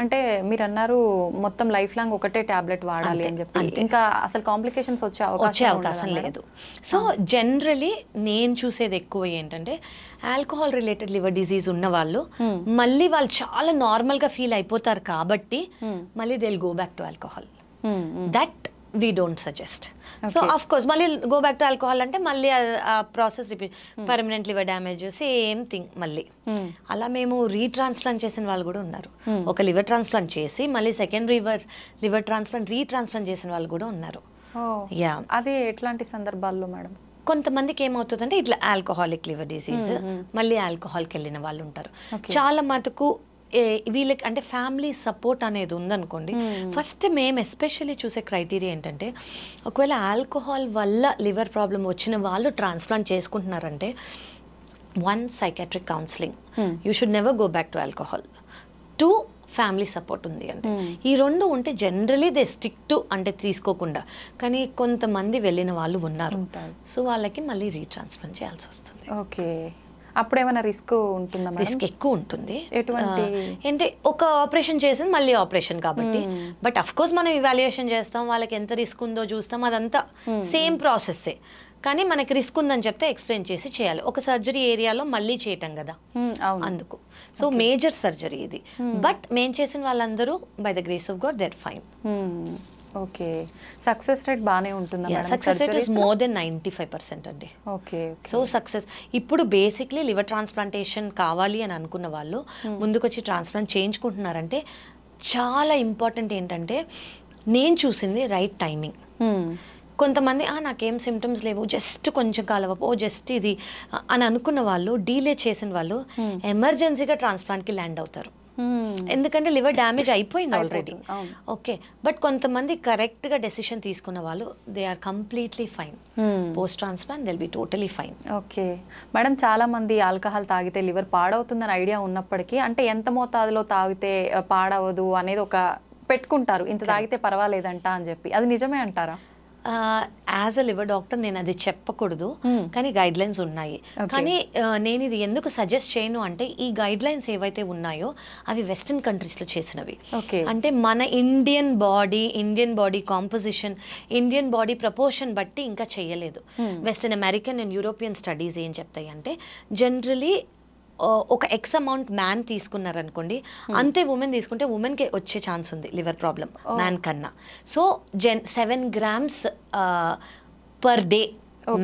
అంటే మీరు అన్నారు మొత్తం లైఫ్ లాంగ్ ఒకటే టాబ్లెట్ వాడాలి అని చెప్పి, ఇంకా అసలు కాంప్లికేషన్స్ వచ్చే అవకాశం లేదు. సో జనరలీ నేను చూసేది ఎక్కువ ఏంటంటే ఆల్కహాల్ రిలేటెడ్ లివర్ డిజీజ్ ఉన్న వాళ్ళు మళ్ళీ వాళ్ళు చాలా నార్మల్ గా ఫీల్ అయిపోతారు కాబట్టి మళ్ళీ they will go back to alcohol. That we don't suggest. So of course మళ్ళీ go back to alcohol అంటే మళ్ళీ ఆ process repeat, permanent liver damage, same thing మళ్ళీ. అలా మేము రీట్రాన్స్ప్లాంట్ చేసిన వాళ్ళు కూడా ఉన్నారు. ఒక లివర్ ట్రాన్స్ప్లాంట్ చేసి మళ్ళీ సెకండ్ లివర్ ట్రాన్స్ప్లాంట్ రీట్రాన్స్ప్లాంట్ చేసిన వాళ్ళు కూడా ఉన్నారు. అది ఎట్లాంటి సందర్భాల్లో మేడం? కొంతమందికి ఏమవుతుందంటే ఇట్లా ఆల్కహాలిక్ లివర్ డిసీజ్ మళ్ళీ ఆల్కహాల్కి వెళ్ళిన వాళ్ళు ఉంటారు. చాలా మటుకు వీళ్ళకి అంటే ఫ్యామిలీ సపోర్ట్ అనేది ఉందనుకోండి, ఫస్ట్ మేము ఎస్పెషల్లీ చూసే క్రైటీరియా ఏంటంటే, ఒకవేళ ఆల్కహాల్ వల్ల లివర్ ప్రాబ్లం వచ్చిన వాళ్ళు ట్రాన్స్ప్లాంట్ చేసుకుంటున్నారంటే, 1 psychiatric counselling, you should never go back to alcohol. 2 family support ఉంది అంటే. ఈ 2 ఉంటే జనరలీ దే స్టిక్ టు అంటే తీసుకోకుండా. కానీ కొంతమంది వెళ్ళిన వాళ్ళు ఉన్నారు, సో వాళ్ళకి మళ్ళీ రీట్రాన్స్ప్లాంట్ చేయాల్సి వస్తుంది. ఓకే, అప్పుడు ఏమైనా రిస్క్ ఉంటుందా? రిస్క్ ఎక్కువ ఉంటుంది. ఎటువంటి? అంటే ఒక ఆపరేషన్ చేసింది మళ్ళీ ఆపరేషన్ కాబట్టి, బట్ అఫ్ కోర్స్ మనం ఇవాల్యుయేషన్ చేస్తాం, వాళ్ళకి ఎంత రిస్క్ ఉందో చూస్తాం, అదంతా సేమ్ ప్రాసెస్సే. కానీ మనకి రిస్క్ ఉందని చెప్తే ఎక్స్ప్లెయిన్ చేసి చేయాలి. ఒక సర్జరీ ఏరియాలో మళ్ళీ చేయటం కదా, అందుకు. సో మేజర్ సర్జరీ ఇది. బట్ మేము చేసిన వాళ్ళందరూ by the grace of God they're fine. Okay, success rate బాగానే ఉంటుందా? Success rate is more than 95% అండి. ఓకే, సో సక్సెస్ ఇప్పుడు బేసిక్లీ లివర్ ట్రాన్స్ప్లాంటేషన్ కావాలి అని అనుకున్న వాళ్ళు ముందుకొచ్చి ట్రాన్స్ప్లాంట్ చేయించుకుంటున్నారంటే చాలా ఇంపార్టెంట్ ఏంటంటే, నేను చూసింది రైట్ టైమింగ్. కొంతమంది నాకేం సిమ్టమ్స్ లేవు, జస్ట్ కొంచెం కాలవపో, జస్ట్ ఇది అని అనుకున్న వాళ్ళు, డీలే చేసిన వాళ్ళు ఎమర్జెన్సీగా ట్రాన్స్ప్లాంట్కి ల్యాండ్ అవుతారు. ఎందుకంటే లివర్ డ్యామేజ్ అయిపోయింది ఆల్రెడీ. ఓకే, బట్ కొంతమంది కరెక్ట్గా డెసిషన్ తీసుకున్న వాళ్ళు they are completely fine. Post transplant they'll be totally fine. Okay madam, చాలా మంది ఆల్కహాల్ తాగితే లివర్ పాడవుతుందని ఐడియా ఉన్నప్పటికీ, అంటే ఎంత మోతాదులో తాగితే పాడవదు అనేది ఒక పెట్టుకుంటారు, ఇంత తాగితే పర్వాలేదంట అని చెప్పి, అది నిజమే అంటారా? యాజ్ అ లివర్ డాక్టర్ నేను అది చెప్పకూడదు, కానీ గైడ్ లైన్స్ ఉన్నాయి. కానీ నేను ఇది ఎందుకు సజెస్ట్ చేయను అంటే, ఈ గైడ్ లైన్స్ ఏవైతే ఉన్నాయో అవి వెస్టర్న్ కంట్రీస్లో చేసినవి. అంటే మన Indian body composition, Indian body proportion బట్టి ఇంకా చేయలేదు. Western American and European studies ఏం చెప్తాయి అంటే, జనరలీ ఒక ఎక్స్ అమౌంట్ మ్యాన్ తీసుకున్నారనుకోండి, అంతే ఉమెన్ తీసుకుంటే ఉమెన్కి వచ్చే ఛాన్స్ ఉంది లివర్ ప్రాబ్లం మ్యాన్ కన్నా. So 7 grams per day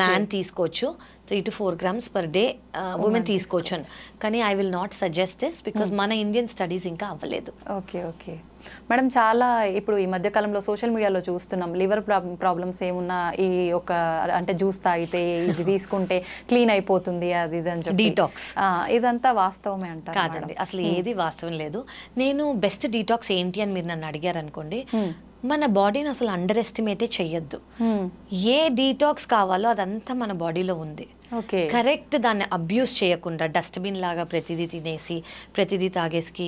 man తీసుకోవచ్చు, 3 to 4 grams per day women తీసుకోవచ్చు అని. కానీ I will not suggest this because మన ఇండియన్ స్టడీస్ ఇంకా అవ్వలేదు. ఓకే ఓకే మేడం, చాలా ఇప్పుడు ఈ మధ్య కాలంలో సోషల్ మీడియాలో చూస్తున్నాం, లివర్ ప్రాబ్లమ్స్ ఏమున్నా ఈ ఒక అంటే జ్యూస్ తాగితే ఇది తీసుకుంటే క్లీన్ అయిపోతుంది అది ఇది అని చెప్పి, డీటాక్స్, ఇదంతా వాస్తవమే అంటారు? కాదండి, అసలు ఏది వాస్తవం లేదు. నేను బెస్ట్ డీటాక్స్ ఏంటి అని మీరు నన్ను అడిగారు అనుకోండి, మన బాడీని అసలు అండర్ ఎస్టిమేటే చెయ్యొద్దు. ఏ డీటాక్స్ కావాలో అదంతా మన బాడీలో ఉంది. కరెక్ట్ దాన్ని అబ్యూస్ చేయకుండా డస్ట్బిన్ లాగా ప్రతిదీ తినేసి ప్రతిదీ తాగేసి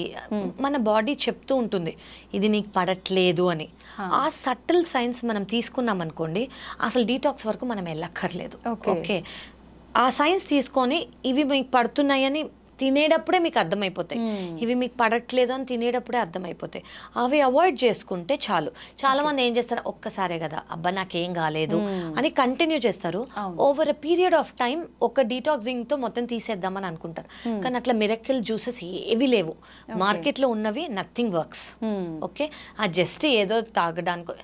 మన బాడీ చెప్తూ ఉంటుంది ఇది నీకు పడట్లేదు అని. ఆ సటిల్ సైన్స్ మనం తీసుకున్నాం అనుకోండి, అసలు డీటాక్స్ వరకు మనం వెళ్ళక్కర్లేదు. ఓకే, ఆ సైన్స్ తీసుకొని ఇవి మీకు పడుతున్నాయని తినేటప్పుడే మీకు అర్థమైపోతాయి, ఇవి మీకు పడట్లేదు అని తినేటప్పుడే అర్థమైపోతాయి. అవి అవాయిడ్ చేసుకుంటే చాలు. చాలా మంది ఏం చేస్తారు, ఒక్కసారే కదా అబ్బా నాకేం కాలేదు అని కంటిన్యూ చేస్తారు. Over a period of time ఒక డీటాక్సింగ్ తో మొత్తం తీసేద్దామని అనుకుంటారు. కానీ అట్లా మిరకిల్ జ్యూసెస్ ఏవి లేవు మార్కెట్లో ఉన్నవి, నథింగ్ వర్క్స్. ఓకే, ఆ జస్ట్ ఏదో తాగడానికి,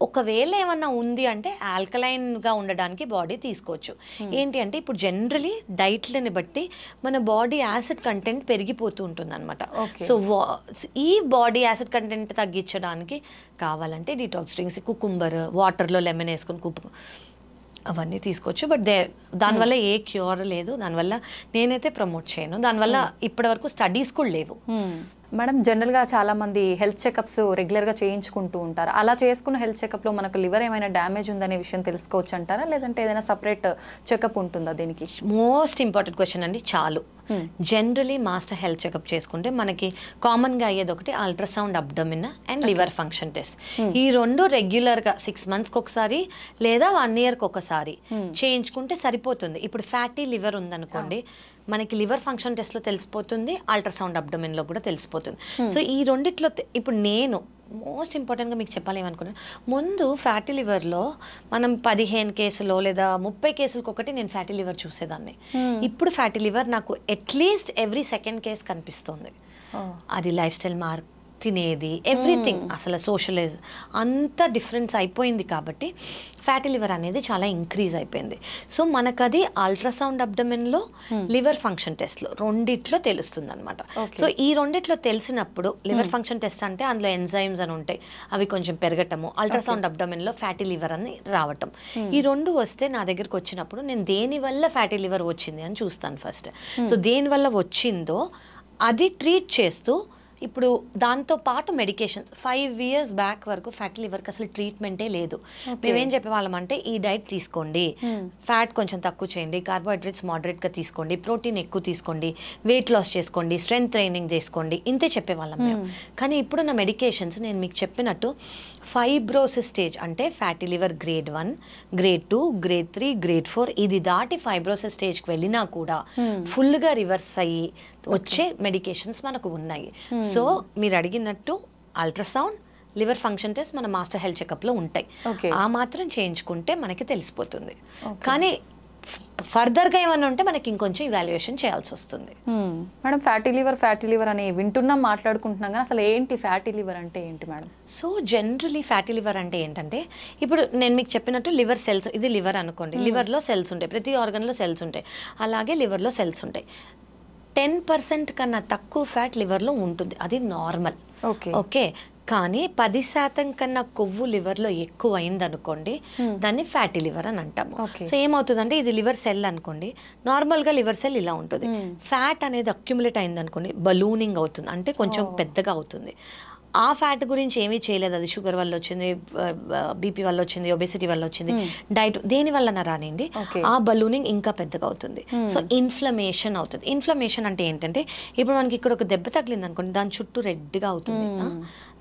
ఒకవేళ ఏమన్నా ఉంది అంటే ఆల్కలైన్ గా ఉండడానికి బాడీ తీసుకోవచ్చు. ఏంటి అంటే ఇప్పుడు జనరలీ డైట్లని బట్టి మన బాడీ యాసిడ్ కంటెంట్ పెరిగిపోతూ ఉంటుంది అనమాట. సో ఈ బాడీ యాసిడ్ కంటెంట్ తగ్గించడానికి కావాలంటే డీటాక్స్ డ్రింక్స్, కుకుంబర్, వాటర్లో లెమన్ వేసుకొని అవన్నీ తీసుకోవచ్చు. బట్ దానివల్ల ఏ క్యూర్ లేదు, దానివల్ల నేనైతే ప్రమోట్ చేయను. దానివల్ల ఇప్పటి వరకు స్టడీస్ కూడా లేవు. మేడం, జనరల్గా చాలా మంది హెల్త్ చెకప్స్ రెగ్యులర్గా చేయించుకుంటూ ఉంటారు. అలా చేసుకున్న హెల్త్ చెకప్లో మనకు లివర్ ఏమైనా డ్యామేజ్ ఉందనే విషయం తెలుసుకోవచ్చు అంటారా, లేదంటే ఏదైనా సపరేట్ చెకప్ ఉంటుందా దీనికి? మోస్ట్ ఇంపార్టెంట్ క్వశ్చన్ అండి. చాలు జనరలీ మాస్టర్ హెల్త్ చెకప్ చేసుకుంటే మనకి కామన్గా అయ్యేది ఒకటి ultrasound abdomen and liver function test. ఈ 2 రెగ్యులర్గా 6 monthsకి ఒకసారి లేదా 1 yearకి ఒకసారి చేయించుకుంటే సరిపోతుంది. ఇప్పుడు ఫ్యాటీ లివర్ ఉందనుకోండి, మనకి లివర్ ఫంక్షన్ టెస్ట్లో తెలిసిపోతుంది, అల్ట్రాసౌండ్ అబ్డమిన్లో కూడా తెలిసిపోతుంది. సో ఈ రెండిట్లో ఇప్పుడు నేను మోస్ట్ ఇంపార్టెంట్గా మీకు చెప్పాలి ఏమనుకున్నాను, ముందు ఫ్యాటీ లివర్లో మనం 15 కేసులో లేదా 30 కేసులకు ఒకటి నేను ఫ్యాటీ లివర్ చూసేదాన్ని. ఇప్పుడు ఫ్యాటీ లివర్ నాకు అట్లీస్ట్ ఎవ్రీ 2nd కేస్ కనిపిస్తుంది. అది లైఫ్ స్టైల్ మార్క్, తినేది, ఎవ్రీథింగ్, అసలు సోషలైజ్ అంత డిఫరెన్స్ అయిపోయింది. కాబట్టి ఫ్యాటీ లివర్ అనేది చాలా ఇంక్రీజ్ అయిపోయింది. సో మనకు అది అల్ట్రాసౌండ్ అబ్డమిన్లో, లివర్ ఫంక్షన్ టెస్ట్లో రెండిట్లో తెలుస్తుంది అనమాట. సో ఈ రెండిట్లో తెలిసినప్పుడు లివర్ ఫంక్షన్ టెస్ట్ అంటే అందులో ఎంజైమ్స్ అని ఉంటాయి, అవి కొంచెం పెరగటము, అల్ట్రాసౌండ్ అబ్డమిన్లో ఫ్యాటీ లివర్ అని రావటం. ఈ 2 వస్తే నా దగ్గరకు వచ్చినప్పుడు నేను దేనివల్ల ఫ్యాటీ లివర్ వచ్చింది అని చూస్తాను ఫస్ట్. సో దేనివల్ల వచ్చిందో అది ట్రీట్ చేస్తూ ఇప్పుడు దాంతో పాటు మెడికేషన్స్ 5 years బ్యాక్ వరకు ఫ్యాటీ లివర్కి అసలు ట్రీట్మెంటే లేదు. మేమేం చెప్పేవాళ్ళం అంటే ఈ డైట్ తీసుకోండి, ఫ్యాట్ కొంచెం తక్కువ చేయండి, కార్బోహైడ్రేట్స్ మోడరేట్గా తీసుకోండి, ప్రోటీన్ ఎక్కువ తీసుకోండి, వెయిట్ లాస్ చేసుకోండి, స్ట్రెంగ్త్ ట్రైనింగ్ చేసుకోండి, ఇంతే చెప్పేవాళ్ళం మేము. కానీ ఇప్పుడున్న మెడికేషన్స్ నేను మీకు చెప్పినట్టు ఫైబ్రోసిస్ స్టేజ్ అంటే fatty liver grade 1, grade 2, grade 3, grade 4 ఇది దాటి ఫైబ్రోసిస్ స్టేజ్కి వెళ్ళినా కూడా ఫుల్గా రివర్స్ అయ్యి వచ్చే మెడికేషన్స్ మనకు ఉన్నాయి. సో మీరు అడిగినట్టు అల్ట్రాసౌండ్, లివర్ ఫంక్షన్ టెస్ట్ మన మాస్టర్ హెల్త్ చెకప్లో ఉంటాయి. ఆ మాత్రం చేయించుకుంటే మనకి తెలిసిపోతుంది. కానీ ఫర్దర్గా ఏమన్నా ఉంటే మనకి ఇంకొంచెం ఇవాల్యుయేషన్ చేయాల్సి వస్తుంది. మేడం ఫ్యాటీ లివర్ అని వింటున్నాం, మాట్లాడుకుంటున్నాం, కానీ అసలు ఏంటి ఫ్యాటీ లివర్ అంటే ఏంటి madam? So generally fatty liver అంటే ఏంటంటే ఇప్పుడు నేను మీకు చెప్పినట్టు లివర్ సెల్స్, ఇది లివర్ అనుకోండి, లివర్లో సెల్స్ ఉంటాయి, ప్రతి ఆర్గన్లో సెల్స్ ఉంటాయి, అలాగే లివర్లో సెల్స్ ఉంటాయి. 10% కన్నా తక్కువ ఫ్యాట్ లివర్లో ఉంటుంది, అది నార్మల్. ఓకే, కానీ 10% కన్నా కొవ్వు లివర్లో ఎక్కువ అయిందనుకోండి దాన్ని ఫ్యాటీ లివర్ అని అంటాము. సో ఏమవుతుందంటే ఇది లివర్ సెల్ అనుకోండి, నార్మల్గా లివర్ సెల్ ఇలా ఉంటుంది, ఫ్యాట్ అనేది అక్యుములేట్ అయిందనుకోండి బలూనింగ్ అవుతుంది, అంటే కొంచెం పెద్దగా అవుతుంది. ఆ ఫ్యాట్ గురించి ఏమీ చేయలేదు, అది షుగర్ వల్ల వచ్చింది, బీపీ వల్ల వచ్చింది, ఒబెసిటీ వల్ల వచ్చింది, డైట్ దేని వల్ల రానింది, ఆ బలూనింగ్ ఇంకా పెద్దగా అవుతుంది. సో ఇన్ఫ్లమేషన్ అవుతుంది. ఇన్ఫ్లమేషన్ అంటే ఏంటంటే ఇప్పుడు మనకి ఇక్కడ ఒక దెబ్బ తగిలింది అనుకోండి, దాని చుట్టూ రెడ్గా అవుతుంది,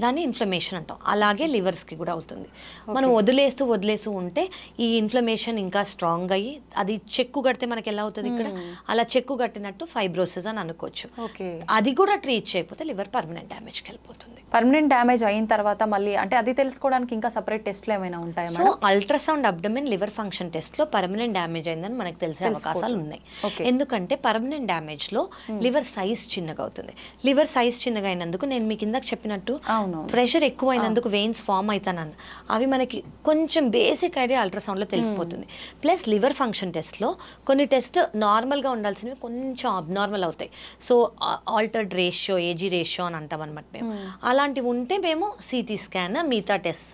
దాన్ని ఇన్ఫ్లమేషన్ అంటాం. అలాగే లివర్స్కి కూడా అవుతుంది. మనం వదిలేస్తూ ఉంటే ఈ ఇన్ఫ్లమేషన్ ఇంకా స్ట్రాంగ్ అయ్యి అది చెక్కు కడితే మనకి ఎలా అవుతుంది, ఇక్కడ అలా చెక్కు కట్టినట్టు ఫైబ్రోసిస్ అని అనుకోవచ్చు. అది కూడా ట్రీట్ చేయకపోతే లివర్ పర్మనెంట్ డ్యామేజ్కి వెళ్ళిపోతుంది. పర్మనెంట్ డ్యామేజ్ అయిన తర్వాత మళ్ళీ అంటే అది తెలుసుకోవడానికి ఇంకా సపరేట్ టెస్ట్లు ఏమైనా ఉంటాయా? So ultrasound abdomen liver function టెస్ట్లో పర్మనెంట్ డ్యామేజ్ అయిందని మనకు తెలిసే అవకాశాలు ఉన్నాయి. ఎందుకంటే పర్మనెంట్ డ్యామేజ్లో లివర్ సైజ్ చిన్నగా అవుతుంది. లివర్ సైజ్ చిన్నగా అయినందుకు నేను మీకు ఇందాక చెప్పినట్టు ప్రెషర్ ఎక్కువ అయినందుకు వెయిన్స్ ఫామ్ అవుతానన్న అవి మనకి కొంచెం బేసిక్ ఐడియా అల్ట్రాసౌండ్లో తెలిసిపోతుంది. ప్లస్ లివర్ ఫంక్షన్ టెస్ట్లో కొన్ని టెస్ట్ నార్మల్గా ఉండాల్సినవి కొంచెం అబ్నార్మల్ అవుతాయి. So altered ratio, AG ratio అని అంటాం అనమాట మేము. అలాంటివి ఉంటే మేము సిటీ స్కాన్, మిగతా టెస్ట్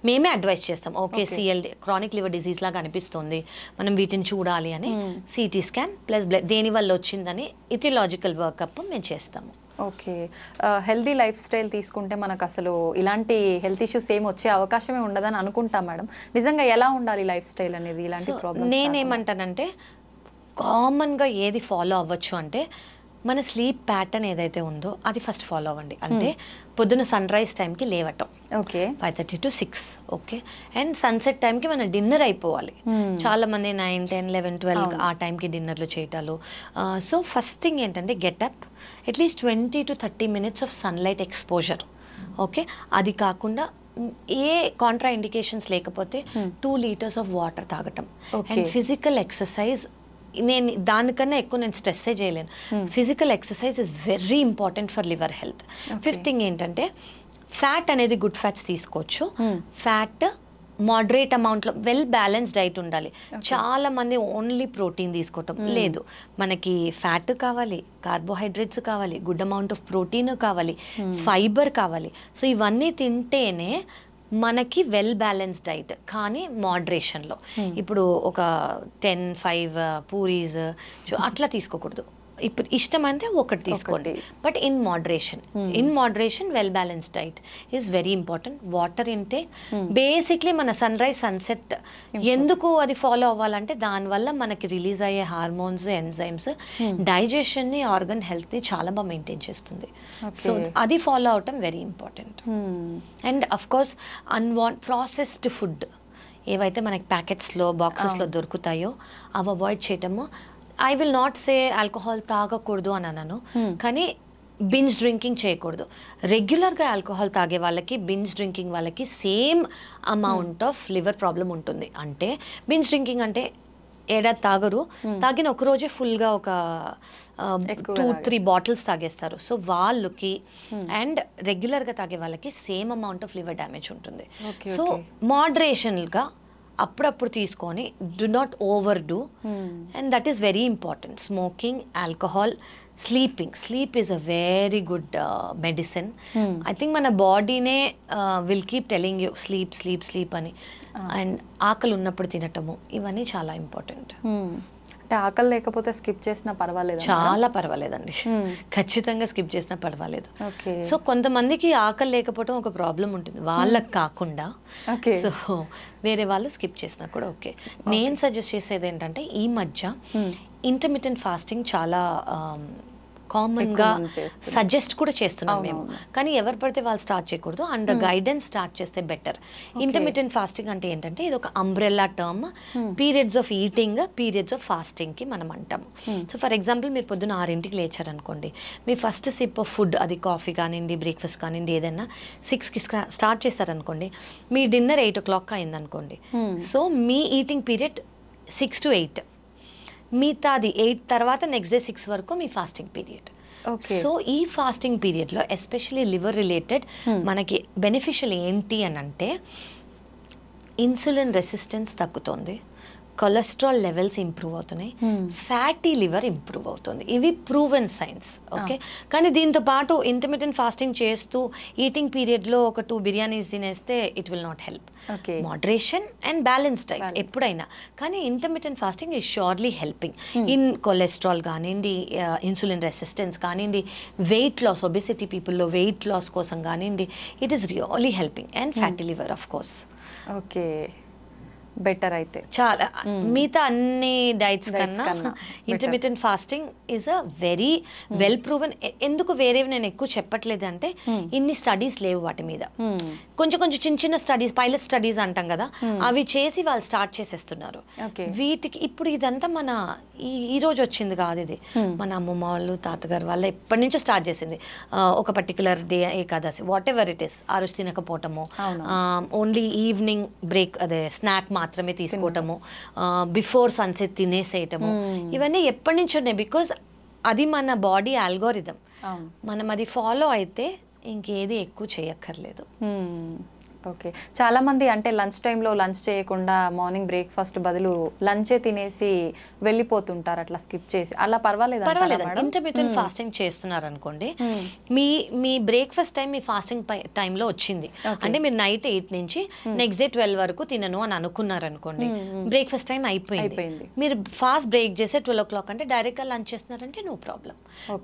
మేమే అడ్వైస్ చేస్తాం. Okay CLD chronic liver disease లాగా అనిపిస్తుంది, మనం వీటిని చూడాలి అని సిటీ స్కాన్ ప్లస్ దేని వల్ల వచ్చిందని ఇథియలాజికల్ వర్కప్ మేము చేస్తాము. ఓకే, హెల్దీ లైఫ్ స్టైల్ తీసుకుంటే మనకు అసలు ఇలాంటి హెల్త్ ఇష్యూస్ ఏమి వచ్చే అవకాశమే ఉండదని అనుకుంటాం మేడం. నిజంగా ఎలా ఉండాలి లైఫ్ స్టైల్ అనేది? ఇలాంటి ప్రాబ్లమ్ నేనేమంటానంటే కామన్గా ఏది ఫాలో అవ్వచ్చు అంటే మన స్లీప్ ప్యాటర్న్ ఏదైతే ఉందో అది ఫస్ట్ ఫాలో అవ్వండి. అంటే పొద్దున సన్ రైజ్ టైంకి లేవటం, 5:30 to 6, ఓకే, అండ్ సన్సెట్ టైంకి మన డిన్నర్ అయిపోవాలి. చాలా మంది 9, 10, 11, 12 ఆ టైంకి డిన్నర్లు చేయటాలు. సో ఫస్ట్ థింగ్ ఏంటంటే get up, at least 20 to 30 minutes of sunlight exposure. Okay, అది కాకుండా ఏ కాంట్రా ఇండికేషన్స్ లేకపోతే 2 liters ఆఫ్ వాటర్ తాగటం అండ్ ఫిజికల్ ఎక్సర్సైజ్. నేను దానికన్నా ఎక్కువ నేను స్ట్రెస్సే చేయలేను. Physical exercise is very important for liver health. Fifth thing ఏంటంటే ఫ్యాట్ అనేది గుడ్ ఫ్యాట్స్ తీసుకోవచ్చు. ఫ్యాట్ మోడరేట్ అమౌంట్లో వెల్ బ్యాలెన్స్ డైట్ ఉండాలి. చాలా మంది ఓన్లీ ప్రోటీన్ తీసుకోవటం లేదు, మనకి ఫ్యాట్ కావాలి, కార్బోహైడ్రేట్స్ కావాలి, గుడ్ అమౌంట్ ఆఫ్ ప్రోటీన్ కావాలి, ఫైబర్ కావాలి. సో ఇవన్నీ తింటేనే మనకి వెల్ బ్యాలెన్స్ డైట్, కానీ మోడరేషన్లో. ఇప్పుడు ఒక 10-5 పూరీస్ అట్లా తీసుకోకూడదు. ఇప్పుడు ఇష్టం అంటే ఒకటి తీసుకోండి, but in moderation well balance diet is very important. Water intake, basically మన సన్ రైజ్ సన్సెట్ ఎందుకు అది ఫాలో అవ్వాలంటే దానివల్ల మనకి రిలీజ్ అయ్యే హార్మోన్స్, ఎంజైమ్స్ డైజెషన్ని, ఆర్గన్ హెల్త్ని చాలా బాగా మెయింటైన్ చేస్తుంది. సో అది ఫాలో అవటం very important. And of course processed food ఏవైతే మనకి ప్యాకెట్స్లో, బాక్సెస్లో దొరుకుతాయో అవి అవాయిడ్ చేయటము. I will not say alcohol తాగకూడదు అని అన్నాను, కానీ బింజ్ డ్రింకింగ్ చేయకూడదు. రెగ్యులర్గా ఆల్కహాల్ తాగే వాళ్ళకి, బింజ్ డ్రింకింగ్ వాళ్ళకి same amount of liver problem ఉంటుంది. అంటే బింజ్ డ్రింకింగ్ అంటే ఏడాది తాగరు, తాగిన ఒక రోజే ఫుల్గా ఒక 2-3 బాటిల్స్ తాగేస్తారు. సో వాళ్ళకి అండ్ రెగ్యులర్గా తాగే వాళ్ళకి same amount of liver damage ఉంటుంది. సో మోడరేషన్గా అప్పుడప్పుడు తీసుకొని, do not overdo, and that is very important. Smoking, alcohol, sleep is a very good medicine. I think మన బాడీనే will keep telling you sleep అని. అండ్ ఆకలి ఉన్నప్పుడు తినటము, ఇవన్నీ చాలా ఇంపార్టెంట్. అంటే ఆకలి లేకపోతే స్కిప్ చేసినా పర్వాలేదు? చాలా పర్వాలేదండి, ఖచ్చితంగా స్కిప్ చేసినా పర్వాలేదు. ఓకే. సో కొంతమందికి ఆకలి లేకపోవడం ఒక ప్రాబ్లం ఉంటుంది, వాళ్ళకి కాకుండా. సో వేరే వాళ్ళు స్కిప్ చేసినా కూడా ఓకే. నేను సజెస్ట్ చేసేది ఏంటంటే ఈ మధ్య ఇంటర్మిటెంట్ ఫాస్టింగ్ చాలా కామన్గా సజెస్ట్ కూడా చేస్తున్నాం మేము, కానీ ఎవరు పడితే వాళ్ళు స్టార్ట్ చేయకూడదు, అండర్ గైడెన్స్ స్టార్ట్ చేస్తే బెటర్. ఇంటర్మిటెంట్ ఫాస్టింగ్ అంటే ఏంటంటే ఇది ఒక umbrella term, periods of eating, periods of ఫాస్టింగ్కి మనం అంటాము. సో ఫర్ ఎగ్జాంపుల్ మీరు పొద్దున్న 6ంటికి లేచారనుకోండి, మీ ఫస్ట్ సిప్ ఆఫ్ ఫుడ్, అది కాఫీ కానివ్వండి, బ్రేక్ఫాస్ట్ కానివ్వండి, ఏదైనా 6కి స్టార్ట్ చేస్తారనుకోండి, మీ డిన్నర్ 8 o'clock అయిందనుకోండి. So me eating period 6 to 8, మిగతాది 8 తర్వాత నెక్స్ట్ డే 6 వరకు మీ ఫాస్టింగ్ పీరియడ్. సో ఈ ఫాస్టింగ్ పీరియడ్లో ఎస్పెషలీ లివర్ రిలేటెడ్ మనకి బెనిఫిషియల్ ఏంటి అని అంటే ఇన్సులిన్ రెసిస్టెన్స్ తగ్గుతుంది, కొలెస్ట్రాల్ లెవెల్స్ ఇంప్రూవ్ అవుతున్నాయి, ఫ్యాటీ లివర్ ఇంప్రూవ్ అవుతుంది. ఇవి ప్రూవెన్ సైన్స్. ఓకే, కానీ దీంతో పాటు ఇంటర్మిటెంట్ ఫాస్టింగ్ చేస్తూ ఈటింగ్ పీరియడ్లో ఒక 2 బిర్యానీస్ తినేస్తే it will not help. Moderation and balance diet ఎప్పుడైనా, కానీ intermittent fasting is surely helping in cholesterol కానివ్వండి, ఇన్సులిన్ రెసిస్టెన్స్ కానివ్వండి, వెయిట్ లాస్, ఒబెసిటీ పీపుల్లో వెయిట్ లాస్ కోసం కానివ్వండి, it is really helping, and fatty liver of course. Okay, better అయితే చాలా మిగతా అన్ని డైట్స్ కన్నా intermittent fasting is a very well proven. ఎందుకు వేరేవి నేను ఎక్కువ చెప్పట్లేదు అంటే ఇన్ని స్టడీస్ లేవు వాటి మీద, కొంచెం చిన్న చిన్న స్టడీస్, పైలట్ స్టడీస్ అంటాం కదా, అవి చేసి వాళ్ళు స్టార్ట్ చేసేస్తున్నారు. వీటికి ఇప్పుడు ఇదంతా మన ఈ రోజు వచ్చింది కాదు, ఇది మన అమ్మమ్మ వాళ్ళు, తాతగారు వాళ్ళు ఎప్పటి నుంచో స్టార్ట్ చేసింది. ఒక particular day, Ekadashi, what ever it is, ఆ రోజు తినకపోవటము, ఓన్లీ ఈవినింగ్ బ్రేక్ అదే స్నాక్ మాత్రమే తీసుకోవటము, బిఫోర్ సన్సెట్ తినేసేయటము, ఇవన్నీ ఎప్పటి నుంచి ఉన్నాయి. బికాజ్ అది మన బాడీ ఆల్గోరిథం, మనం అది ఫాలో అయితే ఇంకేది ఎక్కువ చేయక్కర్లేదు. ఓకే, చాలామంది అంటే లంచ్ టైంలో లంచ్ చేయకుండా మార్నింగ్ బ్రేక్ఫాస్ట్ బదులు లంచే తినేసి వెళ్ళిపోతుంటారు, అట్లా స్కిప్ చేసి. అలా పర్వాలేదు? ఇంటర్మిటెంట్ ఫాస్టింగ్ చేస్తున్నారు అనుకోండి, మీ బ్రేక్ఫాస్ట్ టైం మీ ఫాస్టింగ్ టైంలో వచ్చింది అంటే మీరు నైట్ 8 నుంచి నెక్స్ట్ డే 12 వరకు తినను అని అనుకున్నారు అనుకోండి, బ్రేక్ఫాస్ట్ టైం అయిపోయింది, మీరు ఫాస్ట్ బ్రేక్ చేసే 12 o'clock అంటే డైరెక్ట్గా లంచ్ చేస్తున్నారంటే నో ప్రాబ్లం.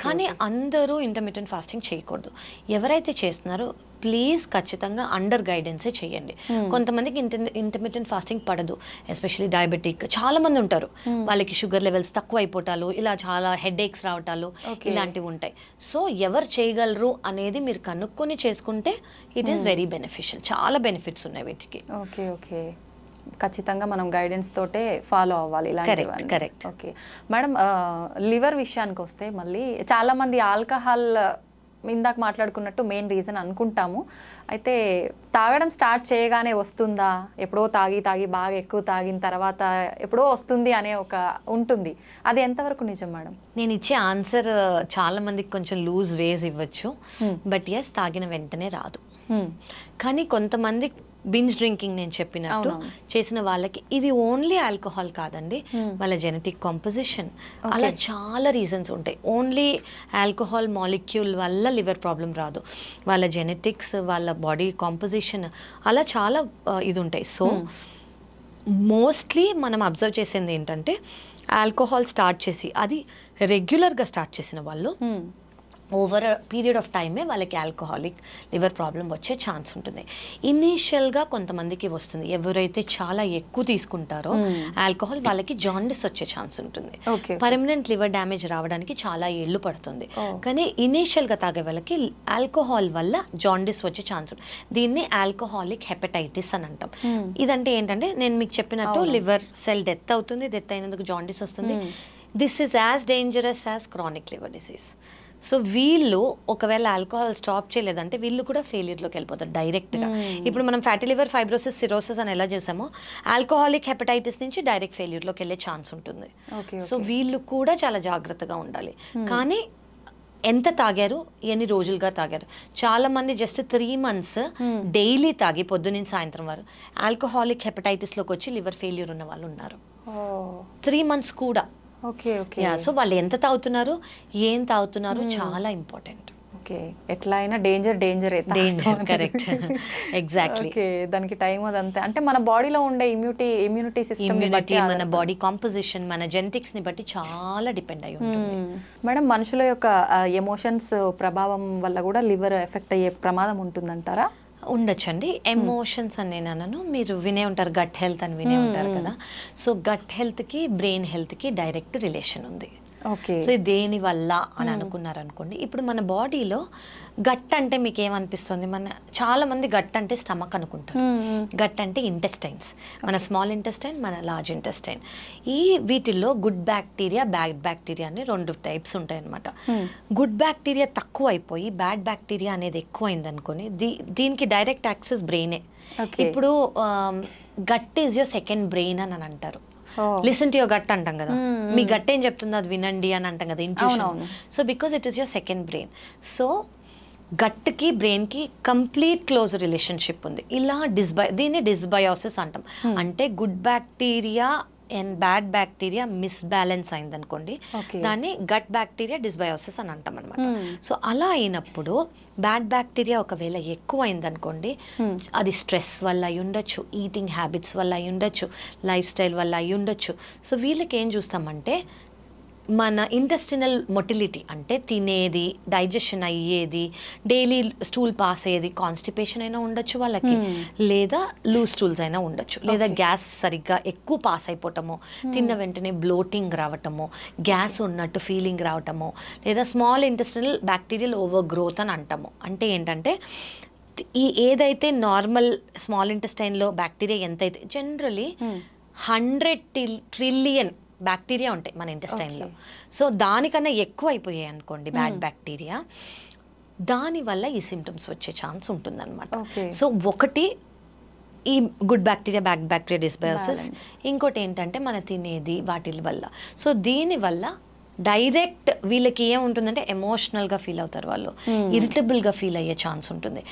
కానీ అందరూ ఇంటర్మిటెంట్ ఫాస్టింగ్ చేయకూడదు. ఎవరైతే చేస్తున్నారో ప్లీజ్ ఖచ్చితంగా అండర్ గైడెన్సే చేయండి. కొంతమందికి ఇంటర్మిటెంట్ ఫాస్టింగ్ పడదు, ఎస్పెషల్లీ డయాబెటిక్ చాలా మంది ఉంటారు, వాళ్ళకి షుగర్ లెవెల్స్ తక్కువ అయిపోతాలు, ఇలా చాలా హెడ్ ఏక్స్ రావటాలు, ఇలాంటివి ఉంటాయి. సో ఎవరు చేయగలరు అనేది మీరు కనుక్కొని చేసుకుంటే ఇట్ ఈస్ వెరీ బెనిఫిషియల్. చాలా బెనిఫిట్స్ ఉన్నాయి వీటికి. ఓకే ఓకే, ఖచ్చితంగా మనం గైడెన్స్ తోటే ఫాలో అవ్వాలి ఇలాంటివన్నీ. కరెక్ట్. ఓకే మేడం, లివర్ విషయానికి వస్తే మళ్ళీ చాలామంది ఆల్కహాల్ ఇందాక మాట్లాడుకున్నట్టు మెయిన్ రీజన్ అనుకుంటాము. అయితే తాగడం స్టార్ట్ చేయగానే వస్తుందా, ఎప్పుడో తాగి బాగా ఎక్కువ తాగిన తర్వాత ఎప్పుడో వస్తుంది అనే ఒక ఉంటుంది, అది ఎంతవరకు నిజం మేడం? నేను ఇచ్చే ఆన్సర్ చాలా మందికి కొంచెం లూజ్ వేస్ ఇవ్వచ్చు, బట్ ఎస్ తాగిన వెంటనే రాదు. కానీ కొంతమంది బింజ్ డ్రింకింగ్ నేను చెప్పినట్టు చేసిన వాళ్ళకి ఇది ఓన్లీ ఆల్కహాల్ కాదండి, వాళ్ళ జెనెటిక్ కాంపోజిషన్, అలా చాలా రీజన్స్ ఉంటాయి. ఓన్లీ ఆల్కహాల్ మాలిక్యూల్ వల్ల లివర్ ప్రాబ్లం రాదు, వాళ్ళ జెనెటిక్స్, వాళ్ళ బాడీ కాంపోజిషన్, అలా చాలా ఇది ఉంటాయి. సో మోస్ట్లీ మనం అబ్జర్వ్ చేసేది ఏంటంటే ఆల్కహాల్ స్టార్ట్ చేసి అది రెగ్యులర్గా స్టార్ట్ చేసిన వాళ్ళు ఓవర్ పీరియడ్ ఆఫ్ టైమే వాళ్ళకి ఆల్కహాలిక్ లివర్ ప్రాబ్లం వచ్చే ఛాన్స్ ఉంటుంది. ఇనీషియల్గా కొంతమందికి వస్తుంది, ఎవరైతే చాలా ఎక్కువ తీసుకుంటారో ఆల్కహాల్ వాళ్ళకి జాండిస్ వచ్చే ఛాన్స్ ఉంటుంది, పర్మనెంట్ లివర్ డ్యామేజ్ రావడానికి చాలా ఏళ్ళు పడుతుంది. కానీ ఇనీషియల్గా తాగే వాళ్ళకి ఆల్కహాల్ వల్ల జాండిస్ వచ్చే ఛాన్స్ ఉంటుంది. దీన్ని ఆల్కహాలిక్ హెపటైటిస్ అని అంటాం. ఇదంటే ఏంటంటే నేను మీకు చెప్పినట్టు లివర్ సెల్ డెత్ అవుతుంది, డెత్ అయినందుకు జాండిస్ వస్తుంది. This is as dangerous as chronic liver disease. So వీళ్ళు ఒకవేళ ఆల్కహాల్ స్టాప్ చేయలేదంటే వీళ్ళు కూడా ఫెయిల్యూర్లోకి వెళ్ళిపోతారు డైరెక్ట్గా. ఇప్పుడు మనం ఫ్యాటీ లివర్, ఫైబ్రోసిస్, సిరోసిస్ అని ఎలా చేసామో ఆల్కహాలిక్ హెపటైటిస్ నుంచి డైరెక్ట్ ఫెయిల్యూర్లోకి వెళ్ళే ఛాన్స్ ఉంటుంది. సో వీళ్ళు కూడా చాలా జాగ్రత్తగా ఉండాలి. కానీ ఎంత తాగారు, ఎన్ని రోజులుగా తాగారు? చాలా మంది జస్ట్ 3 months డైలీ తాగి పొద్దున్న సాయంత్రం వారు ఆల్కహాలిక్ హెపటైటిస్లోకి వచ్చి లివర్ ఫెయిల్యూర్ ఉన్న వాళ్ళు ఉన్నారు. 3 months కూడా. Okay okay. సో వాళ్ళు ఎంత తాగుతున్నారు, ఏం తాగుతున్నారు చాలా ఇంపార్టెంట్. ఓకే, ఓకే, ఎట్లా అయినా danger danger, correct, exactly. Okay, దానికి టైం అదంతే, అంటే మన బాడీలో ఉండే ఇమ్యూనిటీ సిస్టమ్ బట్టి, మన బాడీ కాంపోజిషన్, మన జెనెటిక్స్ ని బట్టి చాలా డిపెండ్ అయి ఉంటుంది. మేడం, మనుషుల యొక్క ఎమోషన్స్ ప్రభావం వల్ల కూడా లివర్ ఎఫెక్ట్ అయ్యే ప్రమాదం ఉంటుందంటారా? ఉండొచ్చండి. ఎమోషన్స్ అని నేను అన్నాను, మీరు వినే ఉంటారు గట్ హెల్త్ అని వినే ఉంటారు కదా. సో గట్ హెల్త్కి బ్రెయిన్ హెల్త్కి డైరెక్ట్ రిలేషన్ ఉంది. ఓకే, సో దేని వల్ల అని అనుకున్నారనుకోండి, ఇప్పుడు మన బాడీలో గట్ అంటే మీకు ఏమనిపిస్తుంది? చాలా మంది గట్ అంటే స్టమక్ అనుకుంటారు. గట్ అంటే ఇంటెస్టైన్స్, మన స్మాల్ ఇంటెస్టైన్, మన లార్జ్ ఇంటెస్టైన్. వీటిల్లో గుడ్ బ్యాక్టీరియా, బ్యాడ్ బ్యాక్టీరియా అని 2 టైప్స్ ఉంటాయి అనమాట. గుడ్ బ్యాక్టీరియా తక్కువ అయిపోయి బ్యాడ్ బ్యాక్టీరియా అనేది ఎక్కువైంది అనుకోని, దీనికి డైరెక్ట్ యాక్సెస్ బ్రెయినే. ఇప్పుడు gut is your second brain అని అంటారు. లిసన్ టు యువర్ గట్ అంటాం కదా, మీ గట్ ఏం చెప్తుందో అది వినండి అని అంటాం కదా, intuition. So because it is your second brain. So గట్కి బ్రెయిన్కి కంప్లీట్ క్లోజ్ రిలేషన్షిప్ ఉంది. ఇలా దీన్ని డిస్బయోసిస్ అంటాం. అంటే good bacteria and bad bacteria misbalance అయింది అనుకోండి, దాన్ని గట్ బ్యాక్టీరియా డిస్బయోసిస్ అని అంటాం అనమాట. సో అలా అయినప్పుడు బ్యాడ్ బ్యాక్టీరియా ఒకవేళ ఎక్కువ అయింది అనుకోండి, అది స్ట్రెస్ వల్ల అయి ఉండొచ్చు, ఈటింగ్ హ్యాబిట్స్ వల్ల అయి ఉండొచ్చు, లైఫ్ స్టైల్ వల్ల అయి ఉండొచ్చు. సో వీళ్ళకి ఏం చూస్తామంటే, మన ఇంటెస్టినల్ మొటిలిటీ అంటే తినేది, డైజెషన్ అయ్యేది, డైలీ స్టూల్ పాస్ అయ్యేది, కాన్స్టిపేషన్ అయినా ఉండొచ్చు వాళ్ళకి, లేదా లూజ్ స్టూల్స్ అయినా ఉండొచ్చు, లేదా గ్యాస్ సరిగ్గా ఎక్కువ పాస్ అయిపోవటము, తిన్న వెంటనే బ్లోటింగ్ రావటము, గ్యాస్ ఉన్నట్టు ఫీలింగ్ రావటము, లేదా small intestinal bacterial over growth అని అంటాము. అంటే ఏంటంటే ఏదైతే నార్మల్ స్మాల్ ఇంటెస్టైన్లో బ్యాక్టీరియా ఎంతైతే, జనరలీ 100 ట్రిలియన్ బ్యాక్టీరియా ఉంటాయి మన ఇంటెస్టైన్లో. సో దానికన్నా ఎక్కువ అయిపోయాయి అనుకోండి బ్యాడ్ బ్యాక్టీరియా, దానివల్ల ఈ సిమ్టమ్స్ వచ్చే ఛాన్స్ ఉంటుందన్నమాట. సో ఒకటి ఈ good bacteria, bad bacteria dysbiosis, ఇంకోటి ఏంటంటే మన తినేది వాటి వల్ల. సో దీనివల్ల డైరెక్ట్ వీళ్ళకి ఏముంటుందంటే ఎమోషనల్గా ఫీల్ అవుతారు వాళ్ళు, ఇరిటబుల్గా ఫీల్ అయ్యే ఛాన్స్ ఉంటుంది,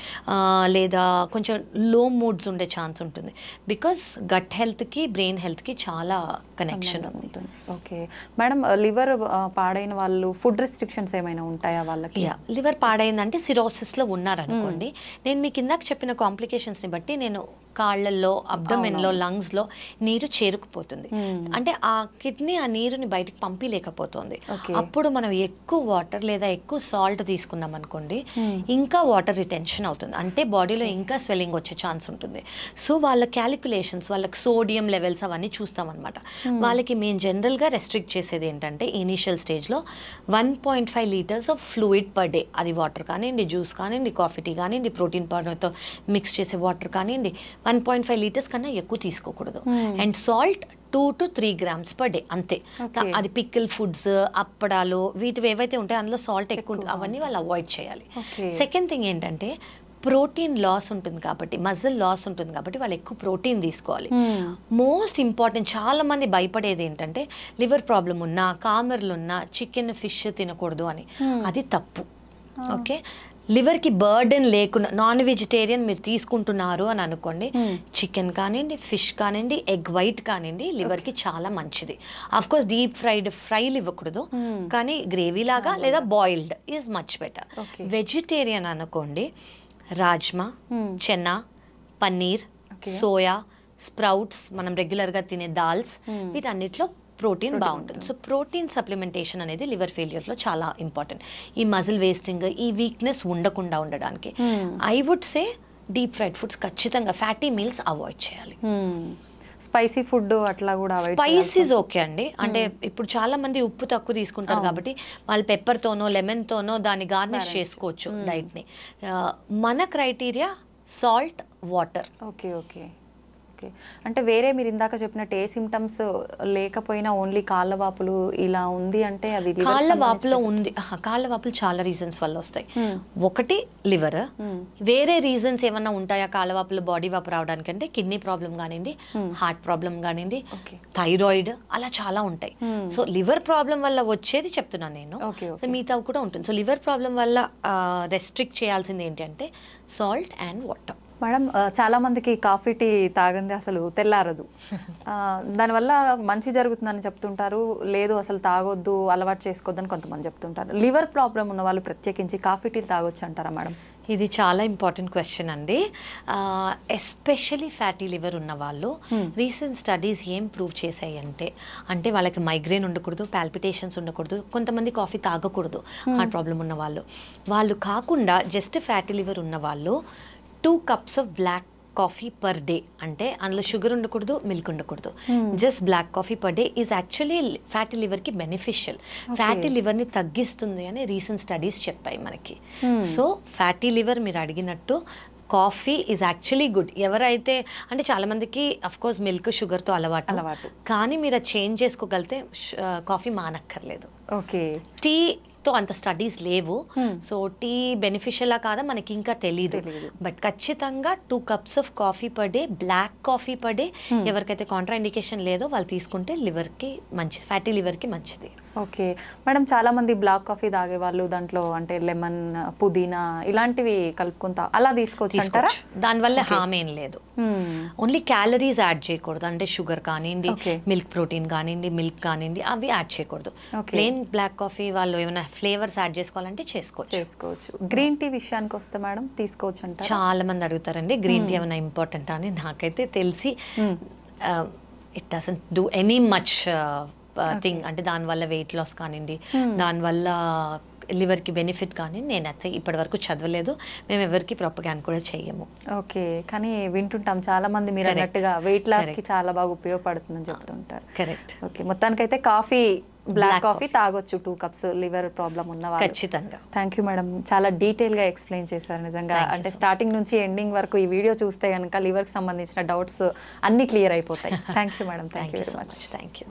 లేదా కొంచెం లో మూడ్స్ ఉండే ఛాన్స్ ఉంటుంది. బికాస్ గట్ హెల్త్కి బ్రెయిన్ హెల్త్కి చాలా కనెక్షన్ ఉంది. ఓకే మేడం, లివర్ పాడైన వాళ్ళు ఫుడ్ రెస్ట్రిక్షన్స్ ఏమైనా ఉంటాయా వాళ్ళకి? లివర్ పాడైందంటే సిరోసిస్లో ఉన్నారనుకోండి, నేను మీకు ఇందాక చెప్పిన కాంప్లికేషన్స్ని బట్టి నేను కాళ్ళల్లో, అబ్డమెన్లో, లంగ్స్లో నీరు చేరుకుపోతుంది. అంటే ఆ కిడ్నీ ఆ నీరుని బయటకు పంపించలేకపోతుంది. అప్పుడు మనం ఎక్కువ వాటర్ లేదా ఎక్కువ సాల్ట్ తీసుకున్నాం అనుకోండి, ఇంకా వాటర్ రిటెన్షన్ అవుతుంది, అంటే బాడీలో ఇంకా స్వెల్లింగ్ వచ్చే ఛాన్స్ ఉంటుంది. సో వాళ్ళ క్యాలిక్యులేషన్స్, వాళ్ళకి సోడియం లెవెల్స్ అవన్నీ చూస్తాం అనమాట. వాళ్ళకి మేము జనరల్గా రెస్ట్రిక్ట్ చేసేది ఏంటంటే, ఇనీషియల్ స్టేజ్లో 1.5 litres of fluid per day, అది వాటర్ కానివ్వండి, జ్యూస్ కానివ్వండి, కాఫీ టీ కానివ్వండి, ప్రోటీన్ పౌడర్తో మిక్స్ చేసే వాటర్ కానివ్వండి, 1.5 లీటర్స్ కన్నా ఎక్కువ తీసుకోకూడదు. And salt 2 to 3 grams per day, అంతే. అది పికిల్ ఫుడ్స్, అప్పడాలు, వీటివి ఏవైతే ఉంటాయో అందులో సాల్ట్ ఎక్కువ ఉంటుంది, అవన్నీ వాళ్ళు అవాయిడ్ చేయాలి. సెకండ్ థింగ్ ఏంటంటే, ప్రోటీన్ లాస్ ఉంటుంది కాబట్టి, మజిల్ లాస్ ఉంటుంది కాబట్టి వాళ్ళు ఎక్కువ ప్రోటీన్ తీసుకోవాలి. మోస్ట్ ఇంపార్టెంట్, చాలా మంది భయపడేది ఏంటంటే, లివర్ ప్రాబ్లం ఉన్నా, కామెర్లు ఉన్నా చికెన్, ఫిష్ తినకూడదు అని. అది తప్పు. ఓకే, లివర్కి బర్డెన్ లేకుండా నాన్ వెజిటేరియన్ మీరు తీసుకుంటున్నారు అని అనుకోండి, చికెన్ కానివ్వండి, ఫిష్ కానివ్వండి, ఎగ్ వైట్ కానివ్వండి, లివర్కి చాలా మంచిది. అఫ్ కోర్స్ డీప్ ఫ్రైలు ఇవ్వకూడదు, కానీ గ్రేవీ లాగా లేదా boiled is much better. Vegetarian అనుకోండి, రాజ్మా, చెన్నా, పన్నీర్, సోయా, స్ప్రౌట్స్, మనం రెగ్యులర్గా తినే దాల్స్, వీటన్నిటిలో ప్రోటీన్ బాగుంటుంది. సో ప్రోటీన్ సప్లిమెంటేషన్ అనేది లివర్ ఫెయిల్యూర్లో చాలా ఇంపార్టెంట్. ఈ మజిల్ వేస్టింగ్, ఈ వీక్నెస్ ఉండకుండా ఉండడానికి I would say deep fried foods ఖచ్చితంగా, ఫ్యాటీ మీల్స్ అవాయిడ్ చేయాలి. స్పైసీ ఫుడ్ అట్లా కూడా స్పైసీస్ ఓకే అండి, అంటే ఇప్పుడు చాలా మంది ఉప్పు తక్కువ తీసుకుంటారు కాబట్టి వాళ్ళు పెప్పర్తోనో లెమన్తోనో దాన్ని గార్నిష్ చేసుకోవచ్చు డైట్ని. మన criteria salt, water. Okay okay okay, అంటే వేరే మీరు ఇందాక చెప్పినట్టు ఏ సిమ్టమ్స్ లేకపోయినా ఓన్లీ కాళ్ళ వాపులు ఇలా ఉంది అంటే అది కాళ్ళ వాపులో ఉంది. కాళ్ళ వాపులు చాలా రీజన్స్ వల్ల వస్తాయి. ఒకటి లివర్, వేరే రీజన్స్ ఏమన్నా ఉంటాయా కాళ్ళ వాపులు, బాడీ వాపు రావడానికి అంటే కిడ్నీ ప్రాబ్లం కానివ్వండి, హార్ట్ ప్రాబ్లం కానివ్వండి, థైరాయిడ్, అలా చాలా ఉంటాయి. సో లివర్ ప్రాబ్లం వల్ల వచ్చేది చెప్తున్నాను నేను. సో మిగతా కూడా ఉంటుంది. సో లివర్ ప్రాబ్లం వల్ల రెస్ట్రిక్ట్ చేయాల్సింది ఏంటంటే సాల్ట్ అండ్ వాటర్. మేడం చాలా మందికి కాఫీ టీ తాగంది అసలు తెల్లారదు. దానివల్ల మంచి జరుగుతుందని చెప్తుంటారు, లేదు అసలు తాగొద్దు, అలవాటు చేసుకోవద్దని కొంతమంది చెప్తుంటారు. లివర్ ప్రాబ్లం ఉన్న వాళ్ళు ప్రత్యేకించి కాఫీ టీ తాగొచ్చు అంటారా మేడం? ఇది చాలా ఇంపార్టెంట్ క్వశ్చన్ అండి. ఎస్పెషలీ ఫ్యాటీ లివర్ ఉన్న వాళ్ళు రీసెంట్ స్టడీస్ ఏం ప్రూవ్ చేశాయి అంటే వాళ్ళకి మైగ్రేన్ ఉండకూడదు, పాల్పిటేషన్స్ ఉండకూడదు, కొంతమంది కాఫీ తాగకూడదు హార్ట్ ప్రాబ్లం ఉన్న వాళ్ళు కాకుండా జస్ట్ ఫ్యాటీ లివర్ ఉన్న వాళ్ళు 2 cups of black coffee per day, అంటే అందులో షుగర్ ఉండకూడదు, మిల్క్ ఉండకూడదు, just black coffee per day is actually fatty లివర్కి బెనిఫిషియల్. ఫ్యాటీ లివర్ని తగ్గిస్తుంది అని రీసెంట్ స్టడీస్ చెప్పాయి మనకి. సో ఫ్యాటీ లివర్ మీరు అడిగినట్టు కాఫీ ఈజ్ యాక్చువల్లీ గుడ్. ఎవరైతే అంటే చాలామందికి అఫ్కోర్స్ మిల్క్ షుగర్తో అలవాటు, కానీ మీరు అది చేంజ్ చేసుకోగలిగితే కాఫీ మానక్కర్లేదు. ఓకే, టీతో అంత స్టడీస్ లేవు. సో టీ బెనిఫిషియలా కాదా మనకి ఇంకా తెలియదు. బట్ ఖచ్చితంగా 2 cups of coffee per day, black coffee per day, ఎవరికైతే కాంట్రా ఇండికేషన్ లేదో వాళ్ళు తీసుకుంటే లివర్కి మంచిది, ఫ్యాటీ లివర్కి మంచిది. ఓకే మేడం, చాలా మంది బ్లాక్ కాఫీ తాగే వాళ్ళు దాంట్లో అంటే లెమన్, పుదీనా ఇలాంటివి కలుపుకుంటా అలా తీసుకోవచ్చు అంటారా? దానివల్ల హామ్ ఏం లేదు. ఓన్లీ క్యాలరీస్ యాడ్ చేయకూడదు, అంటే షుగర్ కానివ్వండి, మిల్క్ ప్రోటీన్ కానివ్వండి, మిల్క్ కానివ్వండి, అవి యాడ్ చేయకూడదు. ప్లెయిన్ బ్లాక్ కాఫీ వాళ్ళు ఏమైనా ఫ్లేవర్స్ యాడ్ చేసుకోవాలంటే చేసుకోవచ్చు. గ్రీన్ టీ విషయానికి వస్తే మేడం తీసుకోవచ్చు అంటారా? చాలా మంది అడుగుతారండి గ్రీన్ టీ ఏమైనా ఇంపార్టెంట్ అని. నాకైతే తెలిసి it doesn't do any much thing. అంటే దానివల్ల వెయిట్ లాస్ కానివ్వండి, దానివల్ల లివర్కి బెనిఫిట్ కానీ నేనైతే ఇప్పటి వరకు చదవలేదు. మేము ఎవరికి ప్రొపగాండా కూడా చెయ్యము. ఓకే, కానీ వింటుంటాం చాలా మంది మీరు అన్నట్టుగా వెయిట్ లాస్కి చాలా బాగా ఉపయోగపడుతుందని చెప్తుంటారు. కరెక్ట్. ఓకే, మొత్తానికైతే కాఫీ, బ్లాక్ కాఫీ తాగొచ్చు 2 cups లివర్ ప్రాబ్లం ఉన్న వాళ్ళు. ఖచ్చితంగా. థ్యాంక్ యూ మేడం, చాలా డీటెయిల్గా ఎక్స్ప్లెయిన్ చేశారు నిజంగా. అంటే స్టార్టింగ్ నుంచి ఎండింగ్ వరకు ఈ వీడియో చూస్తే కనుక లివర్కి సంబంధించిన డౌట్స్ అన్నీ క్లియర్ అయిపోతాయి. Thank you madam, thank you so much. Thank you.